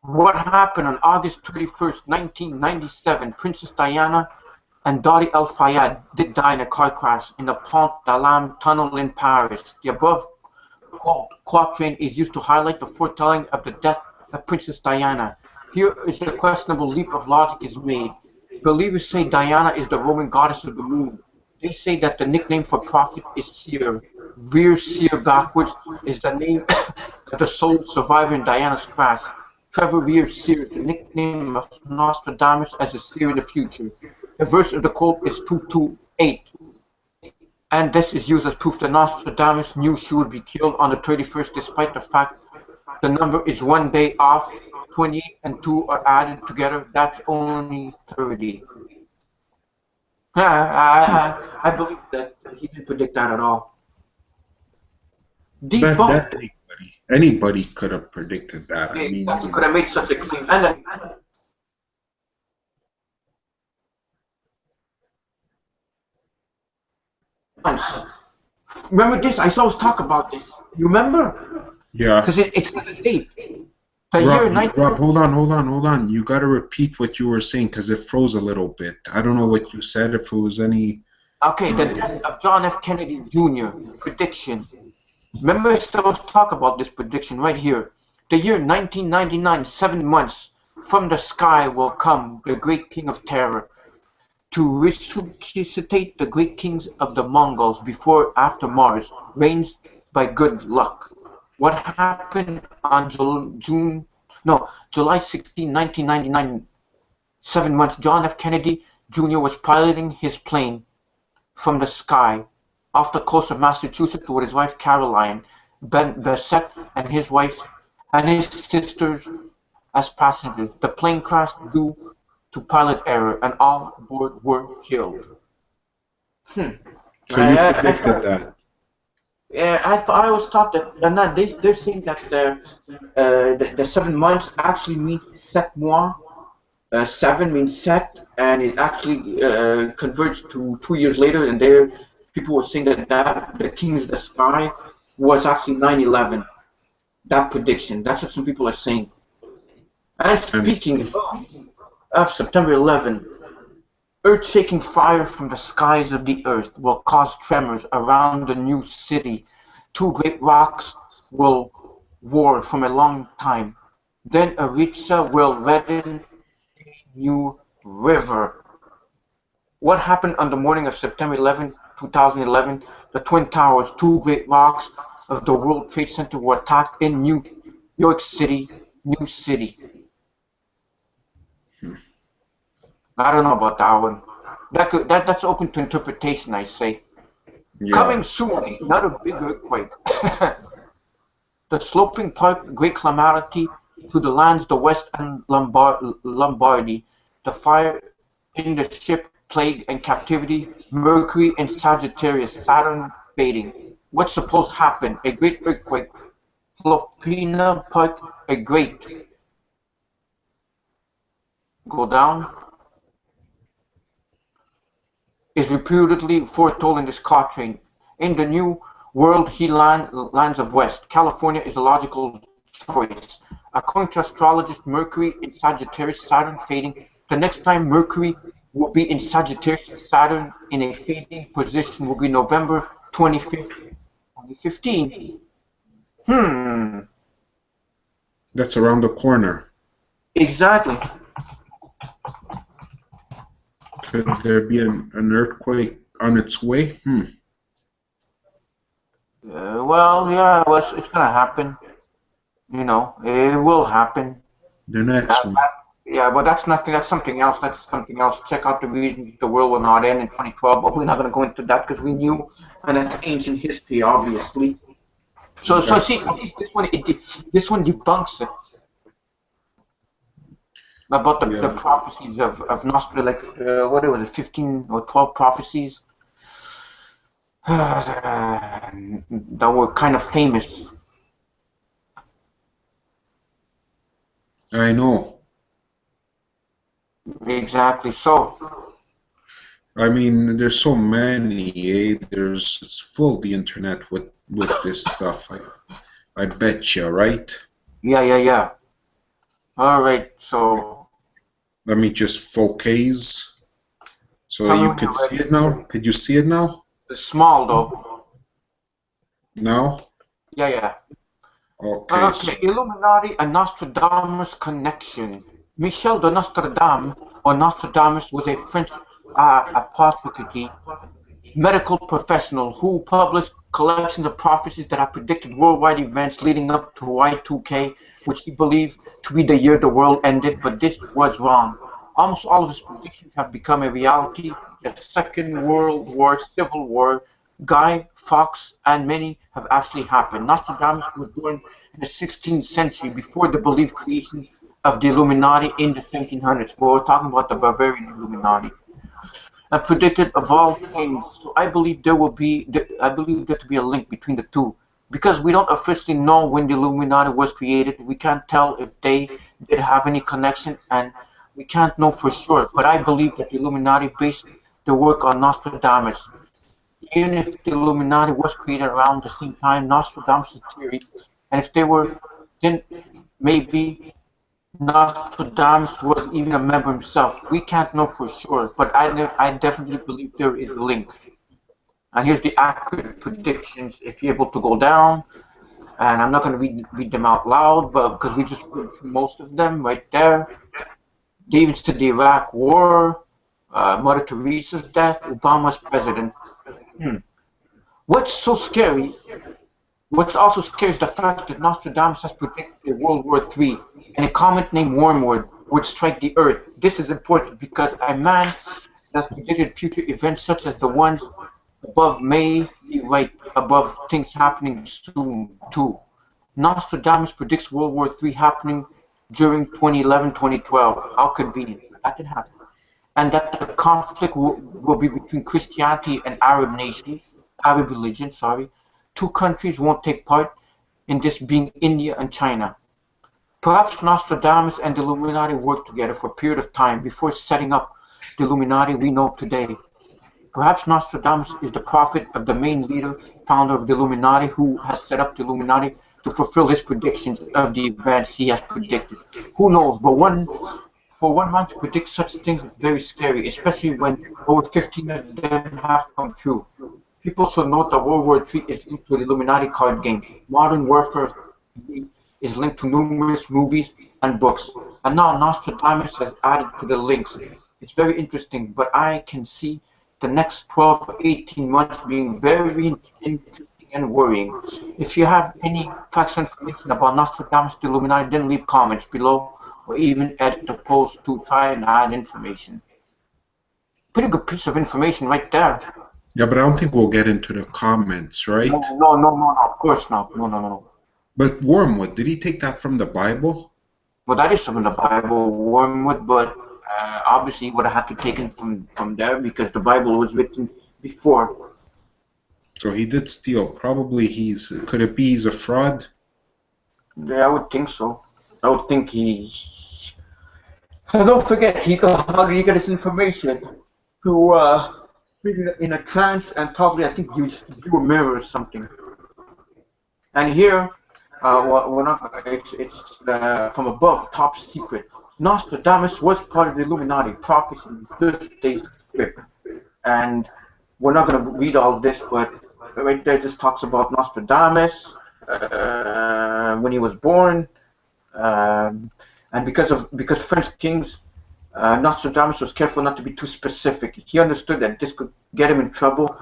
A: What happened on August 31st, 1997? Princess Diana and Dodi El Fayed did die in a car crash in the Pont d'Alam tunnel in Paris. The above quatrain is used to highlight the foretelling of the death of Princess Diana. Here is a questionable leap of logic is made. Believers say Diana is the Roman goddess of the moon. They say that the nickname for prophet is seer. Veer seer backwards is the name of the sole survivor in Diana's crash. Trevor Veer seer, the nickname of Nostradamus as a seer in the future. The verse of the quote is 228. And this is used as proof that Nostradamus knew she would be killed on the 31st, despite the fact the number is 1 day off. 28 and 2 are added together. That's only 30. I believe that he didn't predict that at all.
B: Back then, anybody could have predicted that.
A: Yeah, exactly. Could have made such a claim. And remember this? I always talk about this. You remember?
B: Yeah.
A: Because it's the date. The year 19...
B: Rob, hold on. You got to repeat what you were saying because it froze a little bit. I don't know what you said, if it was any...
A: Okay, the death of John F. Kennedy Jr. Prediction. Remember, I always talk about this prediction right here. The year 1999, 7 months from the sky will come the great king of terror to resuscitate the great kings of the Mongols before after Mars reigns by good luck. What happened on July 16, 1999, 7 months, John F. Kennedy Jr. was piloting his plane from the sky off the coast of Massachusetts with his wife Caroline Bessette and his wife and his sisters as passengers. The plane crashed due to pilot error and all aboard were killed.
B: So you predicted that?
A: Yeah, I always thought that they're saying that the 7 months actually means 7 mois. 7 means set, and it actually converts to 2 years later. And there, people were saying that the Kings of the Sky was actually 9/11. That prediction. That's what some people are saying. And speaking of September 11, earth-shaking fire from the skies of the earth will cause tremors around the new city. 2 great rocks will war from a long time. Then Aritza will redden a new river. What happened on the morning of September 11, 2011? The Twin Towers, 2 great rocks of the World Trade Center were attacked in New York City, New City. I don't know about that one. That's open to interpretation, I say. Yeah. Coming soon, another big earthquake. The sloping park, great calamity to the lands, the West and Lombardy. The fire in the ship, plague and captivity. Mercury in Sagittarius, Saturn fading. What's supposed to happen? A great earthquake. Flopina Park, a great. Go down. Is reputedly foretold in this quatrain. In the new world, lands of West. California is a logical choice. According to astrologist Mercury in Sagittarius, Saturn fading. The next time Mercury will be in Sagittarius. Saturn in a fading position will be November 25th, 2015.
B: That's around the corner.
A: Exactly.
B: Could there be an earthquake on its way?
A: Well, yeah, well, it's gonna happen. You know, it will happen.
B: The next one.
A: Yeah, but that's nothing. That's something else. That's something else. Check out the reason the world will not end in 2012. But we're not gonna go into that because we knew, and that's ancient history, obviously. So see, this one debunks it about the prophecies of Nostradamus. Like what was it, 15 or 12 prophecies that were kind of famous.
B: I know.
A: Exactly. So.
B: I mean, there's so many. It's full the internet with this stuff. I bet you, right?
A: Yeah. All right. So.
B: Let me just focus. So you could see it now. Could you see it now?
A: It's small though.
B: Now?
A: Yeah.
B: Okay.
A: Illuminati and Nostradamus connection. Michel de Nostradamus, or Nostradamus, was a French apothecary, medical professional who published collections of prophecies that have predicted worldwide events leading up to Y2K, which he believed to be the year the world ended, but this was wrong. Almost all of his predictions have become a reality. The Second World War, Civil War, Guy Fawkes, and many have actually happened. Nostradamus was born in the 16th century before the believed creation of the Illuminati in the 1700s. But we're talking about the Bavarian Illuminati. And predicted of all things. So I believe there to be a link between the two. Because we don't officially know when the Illuminati was created, we can't tell if they did have any connection, and we can't know for sure. But I believe that the Illuminati based their work on Nostradamus. Even if the Illuminati was created around the same time, Nostradamus' theory, and if they were, then maybe Nostradamus was even a member himself. We can't know for sure, but I definitely believe there is a link. And here's the accurate predictions if you're able to go down. And I'm not going to read them out loud, but because we just read most of them right there. David's to the Iraq War, Mother Teresa's death, Obama's president. What's also scary is the fact that Nostradamus has predicted World War III, and a comet named Wormwood would strike the Earth. This is important because a man that has predicted future events such as the ones above may be right above things happening soon too. Nostradamus predicts World War III happening during 2011-2012. How convenient. That did happen. And that the conflict will be between Christianity and Arab religion. Two countries won't take part in this, being India and China. Perhaps Nostradamus and the Illuminati worked together for a period of time before setting up the Illuminati we know today. Perhaps Nostradamus is the prophet of the main leader, founder of the Illuminati, who has set up the Illuminati to fulfill his predictions of the events he has predicted. Who knows? But for one man to predict such things is very scary, especially when over 15 of them have come true. People should note that World War III is linked to the Illuminati card game. Modern Warfare is linked to numerous movies and books. And now Nostradamus has added to the links. It's very interesting, but I can see the next 12 or 18 months being very interesting and worrying. If you have any facts or information about Nostradamus, the Illuminati, then leave comments below or even edit the post to try and add information. Pretty good piece of information right there.
B: Yeah, but I don't think we'll get into the comments, right?
A: No, of course not. No.
B: But Wormwood, did he take that from the Bible?
A: Well, that is from the Bible, Wormwood, but obviously he would have had to take it from there because the Bible was written before.
B: So he did steal. Probably could it be he's a fraud?
A: Yeah, I would think so. I would think he's... And don't forget, how did he get his information? To in a trance, and probably I think used to do a mirror or something. And here, it's from above, top secret. Nostradamus was part of the Illuminati prophecy Thursday script, and we're not going to read all of this, but right there just talks about Nostradamus when he was born, and because French kings, Nostradamus was careful not to be too specific. He understood that this could get him in trouble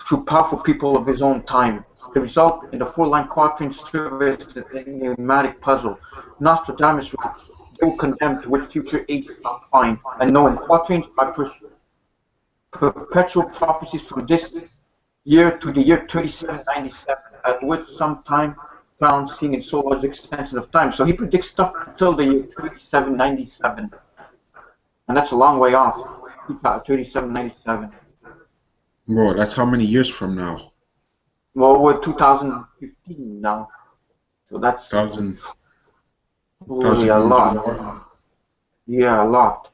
A: through powerful people of his own time. The result in the four-line quatrain serves as an enigmatic puzzle. Nostradamus wrote, "They will condemn to which future age shall find," and knowing quatrains are perpetual prophecies from this year to the year 3797, at which some time found seen in so large extension of time. So he predicts stuff until the year 3797, and that's a long way off. 3797.
B: Bro, that's how many years from now?
A: Well, we're 2015 now, so that's really a lot. Yeah, a lot.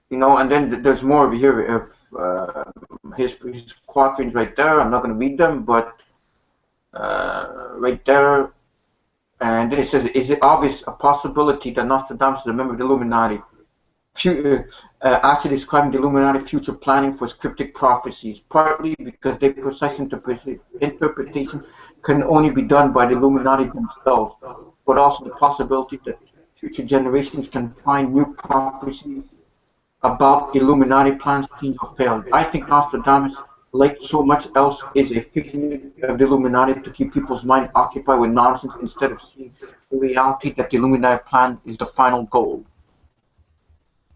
A: And then there's more over here of his quatrains right there. I'm not going to read them, but right there, and then it says, "Is it obvious a possibility that Nostradamus is a member of the Illuminati?" Actually describing the Illuminati future planning for cryptic prophecies, partly because their precise interpretation can only be done by the Illuminati themselves, but also the possibility that future generations can find new prophecies about Illuminati plans change or failed. I think Nostradamus, like so much else, is a figment of the Illuminati to keep people's mind occupied with nonsense instead of seeing the reality that the Illuminati plan is the final goal.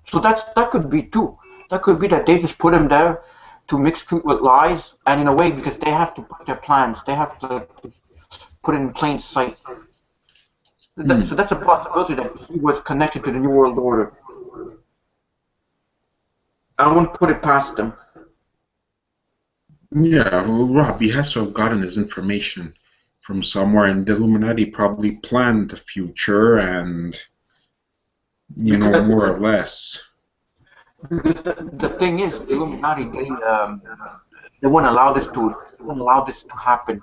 A: So that could be too. That could be that they just put him there to mix truth with lies, and in a way, because they have to put their plans, they have to put it in plain sight. So that's a possibility that he was connected to the New World Order. I wouldn't put it past them.
B: Yeah, well, Rob, he has to have gotten his information from somewhere, and the Illuminati probably planned the future, and more or less.
A: The thing is, the Illuminati, they won't allow this to happen.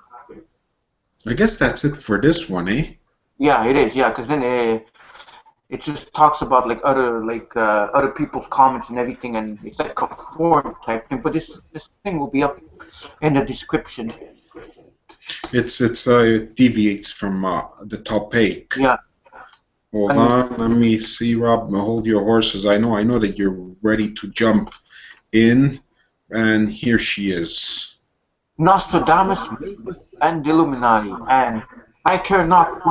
B: I guess that's it for this one, eh?
A: Yeah, it is. Yeah, because then it just talks about other people's comments and everything, and it's like a forum type thing. But this thing will be up in the description.
B: It deviates from the topic.
A: Yeah.
B: Hold on, let me see, Rob. Hold your horses. I know that you're ready to jump in, and here she is.
A: Nostradamus and the Illuminati, and I care not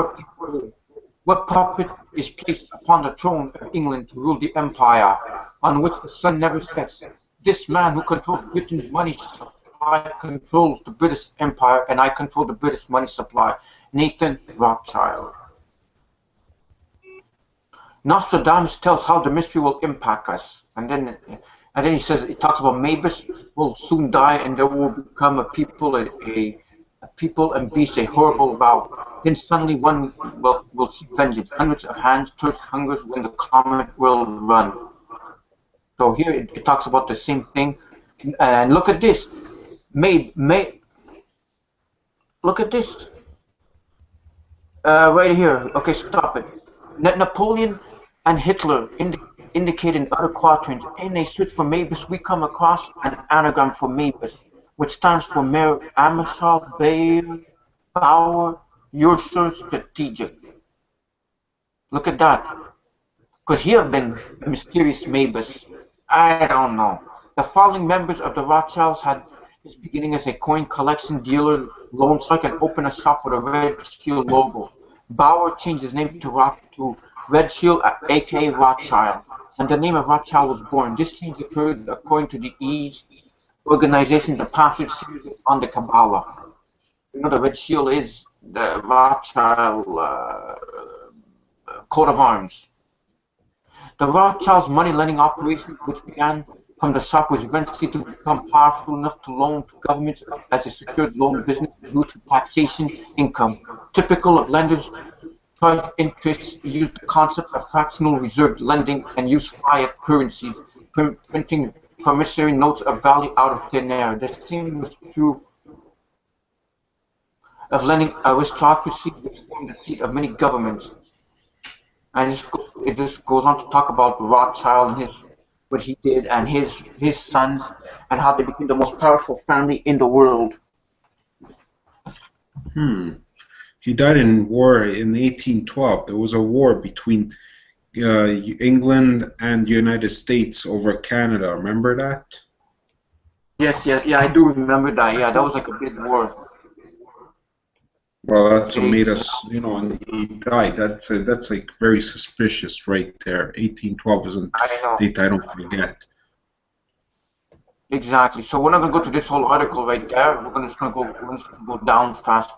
A: what puppet is placed upon the throne of England to rule the empire, on which the sun never sets. This man who controls Britain's money supply controls the British Empire, and I control the British money supply. Nathan Rothschild. Nostradamus tells how the mystery will impact us, and then he says, it talks about Mavis will soon die, and there will become a people and beasts a horrible vow. Then suddenly one will seek vengeance. Hundreds of hands, thirst, hungers when the comet will run. So here it talks about the same thing, and look at this. Look at this. Right here. Okay, stop it. Napoleon and Hitler indicate in other quatrains. In a search for Mavis, we come across an anagram for Mavis, which stands for Mayor Amosov Bauer Ursa Strategic. Look at that. Could he have been a mysterious Mavis? I don't know. The following members of the Rothschilds had his beginning as a coin collection dealer, loan shark, and opened a shop with a Red Shield logo. Bauer changed his name to Red Shield, aka Rothschild, and the name of Rothschild was born. This change occurred according to the Ease organization, the passage series on the Kabbalah. The Red Shield is the Rothschild coat of arms. The Rothschilds' money-lending operation, which began from the shop, was eventually to become powerful enough to loan to governments as a secured loan business due to taxation income. Typical of lenders, charge interest, use the concept of fractional reserve lending, and use fiat currencies, printing promissory notes of value out of thin air. The same was true of lending aristocracy, which formed the seat of many governments. and it just goes on to talk about Rothschild and what he did, and his sons, and how they became the most powerful family in the world.
B: He died in war in 1812. There was a war between England and the United States over Canada. Remember that?
A: Yes, yeah, I do remember that. Yeah, that was like a big war.
B: Well, that's what made us, and he died. That's like very suspicious right there. 1812 is a date I don't forget.
A: Exactly. So we're not gonna go to this whole article right there. We're just gonna go down fast.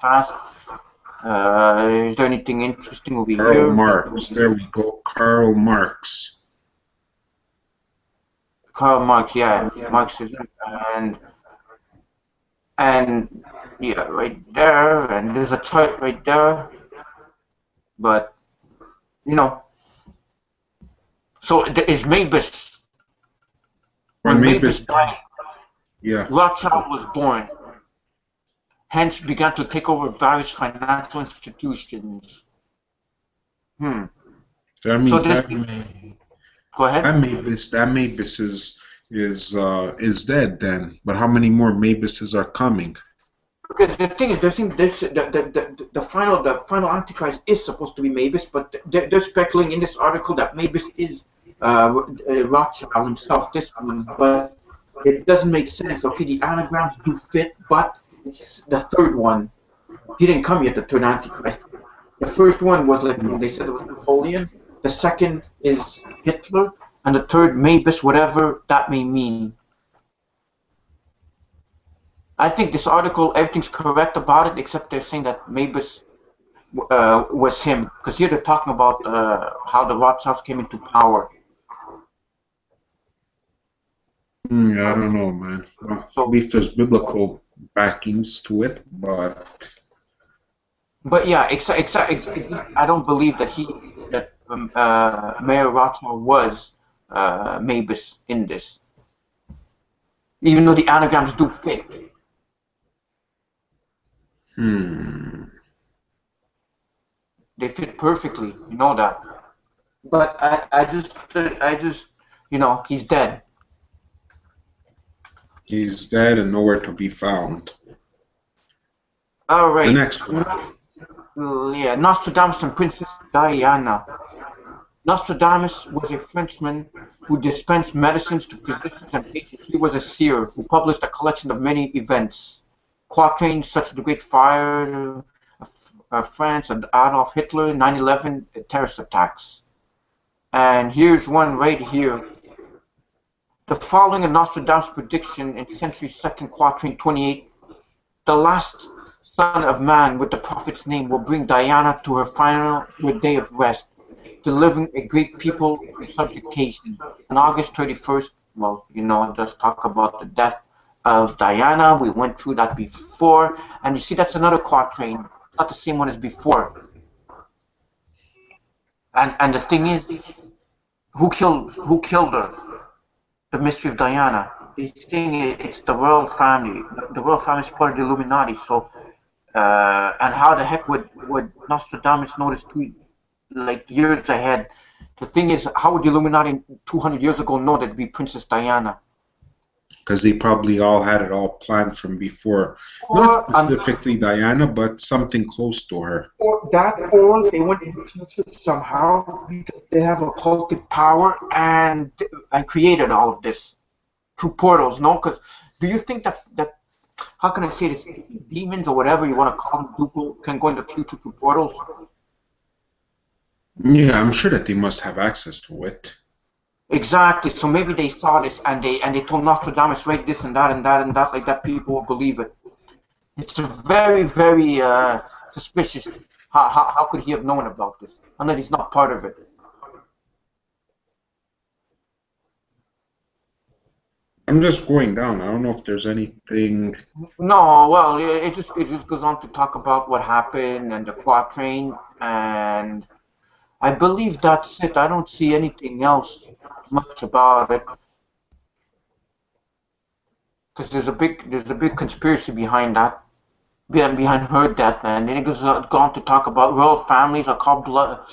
A: Is there anything interesting over here?
B: Karl Marx. There we go. Karl Marx.
A: Karl Marx, yeah, Marxism, and yeah, right there, and there's a chart right there. But so is Mavis. When Mavis died,
B: yeah,
A: Rothschild was born. Hence, began to take over various financial institutions.
B: That means
A: go ahead.
B: That Mavis is dead then. But how many more Mavises are coming?
A: Because the thing is, the final Antichrist is supposed to be Mavis, but they're speculating in this article that Mavis is Rothschild himself, this one, but it doesn't make sense. Okay, the anagrams do fit, but it's the third one. He didn't come yet, the third Antichrist. The first one was like they said it was Napoleon. The second is Hitler, and the third Mavis, whatever that may mean. I think this article, everything's correct about it, except they're saying that Mavis was him, because here they're talking about how the Rothschilds came into power.
B: I don't know, man. Well, so, at least there's biblical backings to it, but
A: yeah, I don't believe that Mayor Rothschild was Mavis in this, even though the anagrams do fit. They fit perfectly, you know that. But I just, he's dead.
B: He's dead and nowhere to be found.
A: All right.
B: The next one.
A: Yeah, Nostradamus and Princess Diana. Nostradamus was a Frenchman who dispensed medicines to physicians and patients. He was a seer who published a collection of many events. Quatrains such as the Great Fire of France and Adolf Hitler, 9/11 terrorist attacks. And here's one right here. The following is Nostradamus' prediction in Century 2nd, Quatrain 28. The last son of man with the prophet's name will bring Diana to her day of rest, delivering a great people to subjugation. On August 31st, well, just talk about the death of Diana. We went through that before, and you see that's another quatrain, not the same one as before. And the thing is, who killed her? The mystery of Diana. The thing is, it's the royal family. The royal family is part of the Illuminati. So, and how the heck would Nostradamus notice years ahead? The thing is, how would the Illuminati 200 years ago know that it'd be Princess Diana?
B: Because they probably all had it all planned from before. Not specifically Diana, but something close to her.
A: Or they went into the future somehow because they have occultic power and created all of this through portals. No, because do you think that how can I say this? Demons or whatever you want to call them, people can go in the future through portals.
B: Yeah, I'm sure that they must have access to it.
A: Exactly. So maybe they saw this and they told Nostradamus, write this and that and that and that, like that. People will believe it. It's very, very suspicious. How could he have known about this? Unless he's not part of it.
B: I'm just going down. I don't know if there's anything.
A: No, well, it just goes on to talk about what happened and the quatrain, and I believe that's it. I don't see anything else much about it, because there's a big conspiracy behind that, behind her death, and then it goes on to talk about royal families are called blood.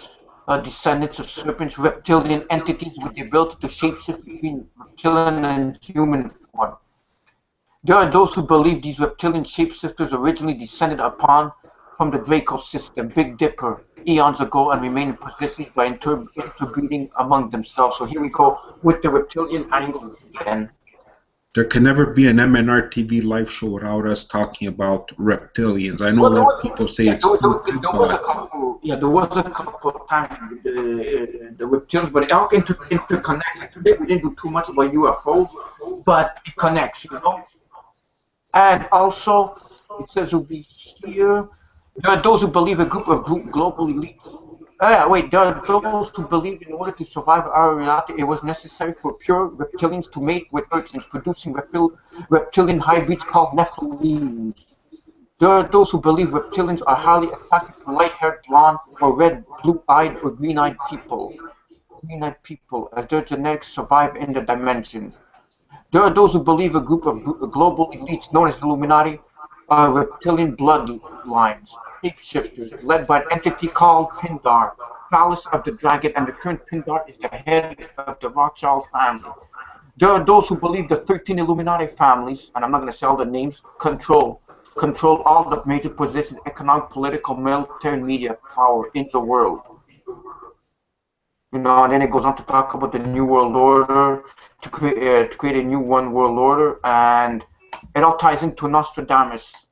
A: descendants of serpents, reptilian entities with the ability to shapeshift between reptilian and human form. There are those who believe these reptilian shapeshifters originally descended upon from the Draco system, Big Dipper, eons ago, and remain in positions by interbreeding among themselves. So here we go with the reptilian angle again.
B: There can never be an MnRTV live show without us talking about reptilians. I know a lot of people say it's stupid, but...
A: There was a couple of times the reptilians, but it all interconnects. Like today we didn't do too much about UFOs, but it connects, you know. And also, it says over here, there are those who believe a group of global elites. There are those who believe in order to survive our reality, it was necessary for pure reptilians to mate with earthlings, producing reptilian hybrids called Nephilim. There are those who believe reptilians are highly attracted to light-haired, blonde, or red, blue-eyed, or green-eyed people. As their genetics survive in the dimensions. There are those who believe a group of global elites known as Illuminati are reptilian bloodlines, shapeshifters, led by an entity called Pindar, Palace of the Dragon, and the current Pindar is the head of the Rothschild family. There are those who believe the 13 Illuminati families, and I'm not going to say all the names, control all the major positions, economic, political, military, and media power in the world. You know, and then it goes on to talk about the New World Order, to create a new one world order, and it all ties into Nostradamus.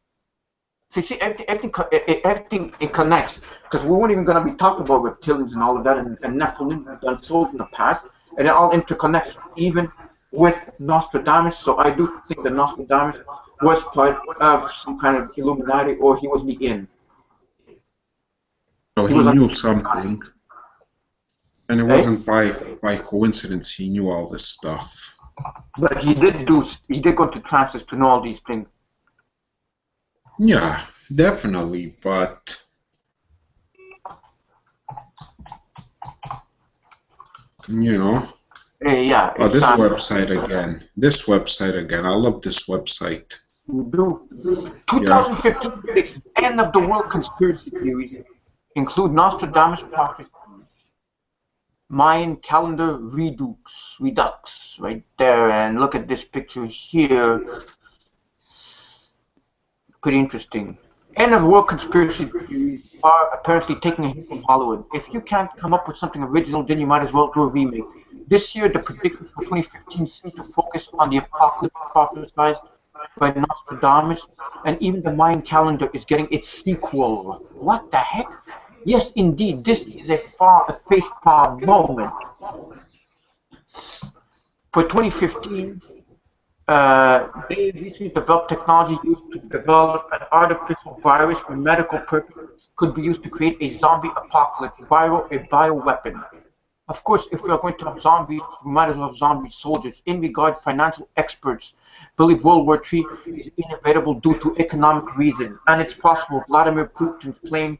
A: So you see, everything it connects, because we weren't even going to be talking about reptilians and all of that, and Nephilim, we've done shows in the past, and it all interconnects, even with Nostradamus. So I do think that Nostradamus was part of some kind of Illuminati, or he was the in.
B: So he knew something. And it wasn't by coincidence he knew all this stuff.
A: But he did go to trances to know all these things.
B: Yeah, definitely, but you know.
A: Yeah.
B: Oh, this website again. I love this website.
A: You do. 2015 predictions, end of the world conspiracy theories include Nostradamus prophecy. Mayan calendar redux right there, and look at this picture here. Pretty interesting. End of world conspiracy theories are apparently taking a hit from Hollywood. If you can't come up with something original, then you might as well do a remake. This year, the predictions for 2015 seem to focus on the apocalypse prophesied by Nostradamus, and even the Mayan calendar is getting its sequel. What the heck? Yes, indeed, this is a facepalm moment. For 2015, they recently developed technology used to develop an artificial virus for medical purposes, could be used to create a zombie apocalypse, a bioweapon. Of course, if we are going to have zombies, we might as well have zombie soldiers. In regard, financial experts believe World War III is inevitable due to economic reasons, and it's possible Vladimir Putin's claim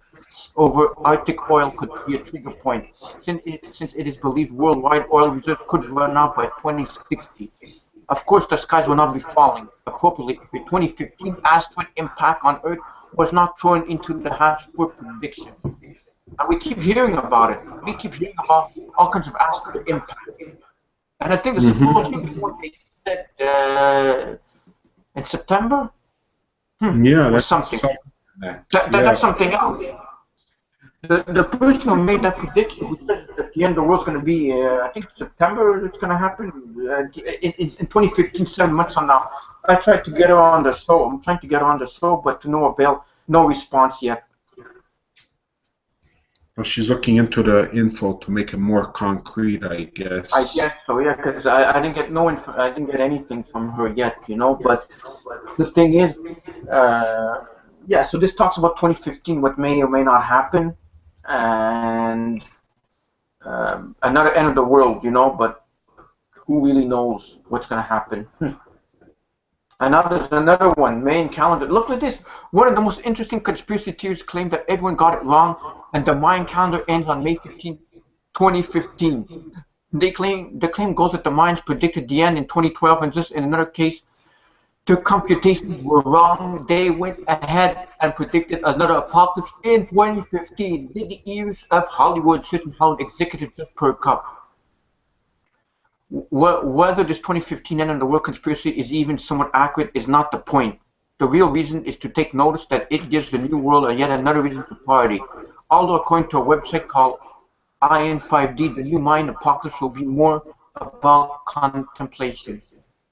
A: over Arctic oil could be a trigger point, since it is believed worldwide oil reserves could run out by 2060. Of course, the skies will not be falling. Appropriately, if a 2015 asteroid impact on Earth was not thrown into the hatch for prediction. And we keep hearing about it. We keep hearing about all kinds of asteroid impact. And I think the supposed one they said in September?
B: Yeah, that's
A: something. That's something else. The person who made that prediction who said at the end the world's going to be, I think September it's going to happen, in 2015, 7 months from now. I tried to get her on the show. I'm trying to get her on the show, but to no avail, no response yet.
B: Well, she's looking into the info to make it more concrete, I guess.
A: I guess so, yeah, because I didn't get I didn't get anything from her yet, you know. But the thing is, yeah. So this talks about 2015, what may or may not happen, and another end of the world, you know. But who really knows what's going to happen? And now there's another one, Mayan calendar. Look at this. One of the most interesting conspiracy theories claim that everyone got it wrong, and the Mayan calendar ends on May 15, 2015. The claim goes that the Mayans predicted the end in 2012, and just in another case, Their computations were wrong. They went ahead and predicted another apocalypse in 2015. Did the ears of Hollywood, certain Hollywood executives just perk up? Whether this 2015 end of the world conspiracy is even somewhat accurate is not the point. The real reason is to take notice that it gives the new world yet another reason to party. Although according to a website called IN5D, the new Mayan apocalypse will be more about contemplation.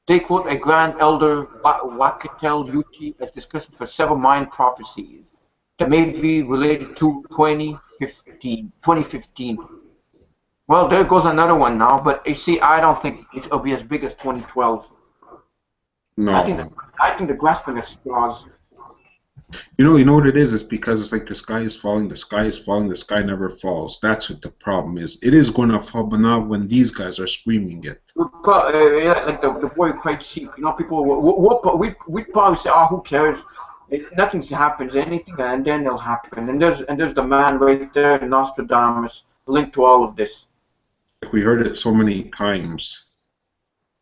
A: They quote a Grand Elder Wacatel Yuti as discussion for several Mayan prophecies that may be related to 2015. Well, there goes another one now, but you see, I don't think it'll be as big as 2012.
B: No.
A: I think the grasping at straws.
B: You know what it is? It's because it's like the sky is falling, the sky is falling, the sky never falls. That's what the problem is. It is going to fall, but not when these guys are screaming it.
A: Yeah, like the boy who cried sheep. You know, people we'd probably say, oh, who cares? Nothing happens, anything, and then it'll happen. And there's the man right there, Nostradamus, linked to all of this.
B: Like we heard it so many times.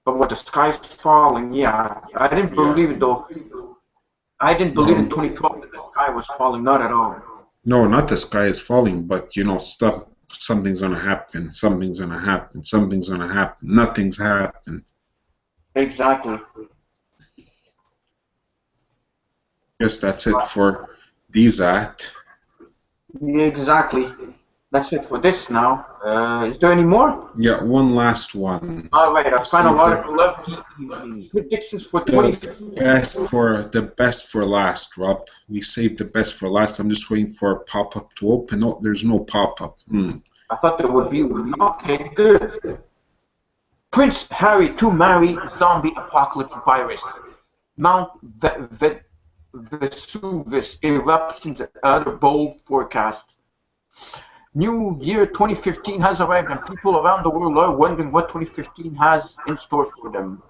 A: But what, the sky's falling? Yeah, I didn't believe it though. I didn't believe in 2012 that the sky was falling, not at all.
B: No, not the sky is falling, but you know, something's gonna happen, something's gonna happen, something's gonna happen, nothing's happened.
A: Exactly.
B: Yes, that's it for these at.
A: Yeah, exactly. That's it for this now. Is there any more?
B: Yeah, one last one.
A: All right, our final article left. Predictions for 2015.
B: The best for last, Rob. We saved the best for last. I'm just waiting for a pop-up to open. Oh, there's no pop-up.
A: I thought there would be one. Okay, good. Prince Harry to marry zombie apocalypse virus. Mount Vesuvius eruptions and other bold forecasts. New year 2015 has arrived and people around the world are wondering what 2015 has in store for them.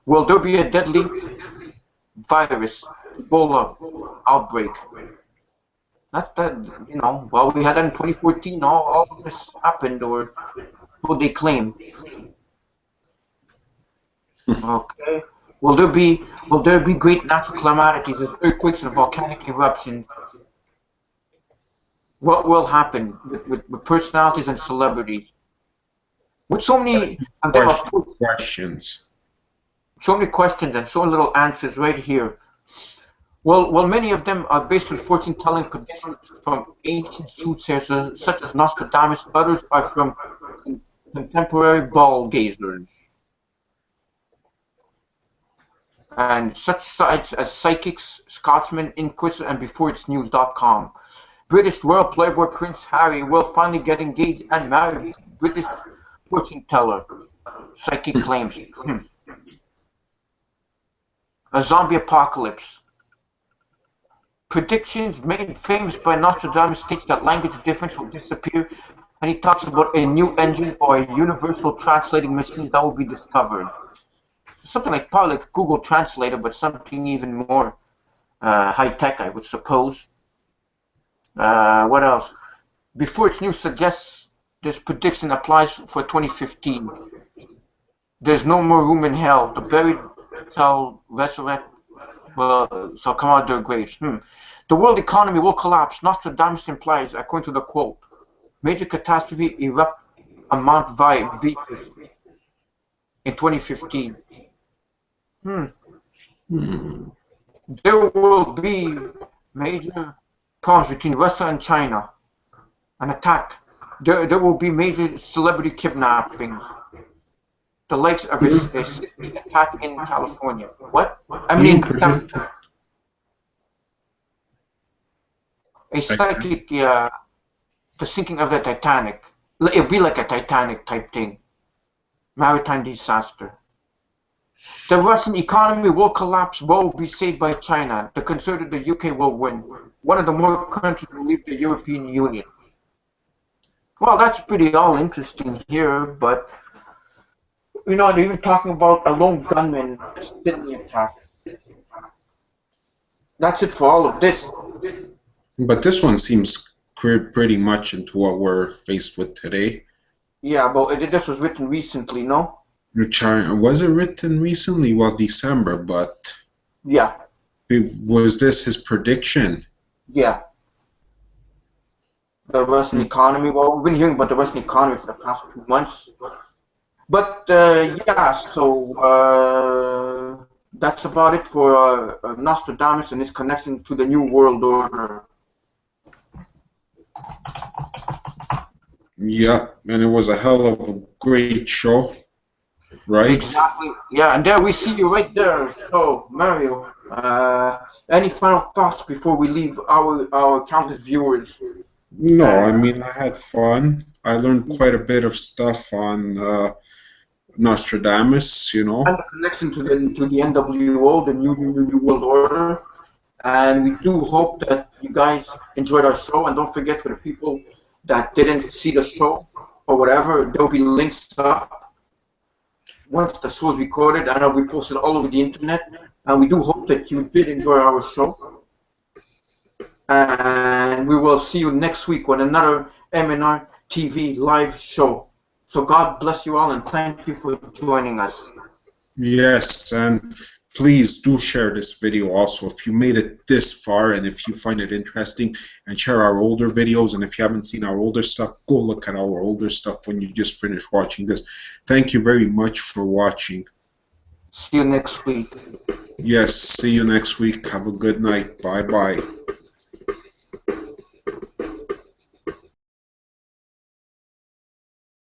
A: Will there be a deadly virus, Ebola outbreak? Not that, you know, well, we had that in 2014, all of this happened, or what they claim. Okay. Will there be great natural calamities as earthquakes and volcanic eruptions? What will happen with personalities and celebrities? With so many
B: questions.
A: So many questions and so little answers right here. Well, many of them are based on fortune-telling predictions from ancient soothsayers such as Nostradamus. Others are from contemporary ball gazers. And such sites as Psychics, Scotsman, Inquisitor, and BeforeIt'sNews.com. British royal playboy Prince Harry will finally get engaged and married. British fortune teller. Psychic claims. A zombie apocalypse. Predictions made famous by Nostradamus states that language difference will disappear, and he talks about a new engine or a universal translating machine that will be discovered. Something like probably like Google Translator, but something even more high-tech, I would suppose. What else? Before It's News suggests this prediction applies for 2015. There's no more room in hell. The buried shall resurrect, shall come out of their graves. The world economy will collapse. Nostradamus implies, according to the quote, major catastrophe erupt on Mount Vesuvius in 2015. There will be major problems between Russia and China. An attack. There will be major celebrity kidnapping. The likes of a attack in California. What? I mean, a psychic, the sinking of the Titanic. It'll be like a Titanic type thing. Maritime disaster. The Russian economy will collapse, will be saved by China. The conservative, the UK will win. One of the more countries will leave the European Union. Well, that's pretty all interesting here, but you know, they're even talking about a lone gunman Sydney attack. That's it for all of this.
B: But this one seems pretty much into what we're faced with today.
A: Yeah, but this was written recently, no?
B: Was it written recently? Well, December, but
A: Yeah,
B: was this his prediction?
A: yeah. The Russian economy. Well, we've been hearing about the Russian economy for the past 2 months. But yeah, so that's about it for Nostradamus and his connection to the New World Order.
B: Yeah, and it was a hell of a great show, right?
A: Exactly. Yeah, and there we see you right there. So, Mario, any final thoughts before we leave our countless viewers?
B: No, I mean, I had fun. I learned quite a bit of stuff on Nostradamus, you know.
A: And the connection to the NWO, the New World Order. And we do hope that you guys enjoyed our show. And don't forget, for the people that didn't see the show or whatever, there will be links up once the show is recorded, and it'll be posted all over the internet. And we do hope that you did enjoy our show. And we will see you next week with another MnRTV Live Show. So God bless you all, and thank you for joining us.
B: Yes, and please do share this video also if you made it this far, and if you find it interesting, and share our older videos. And if you haven't seen our older stuff, go look at our older stuff when you just finish watching this. Thank you very much for watching.
A: See you next week.
B: Yes, see you next week. Have a good night. Bye-bye.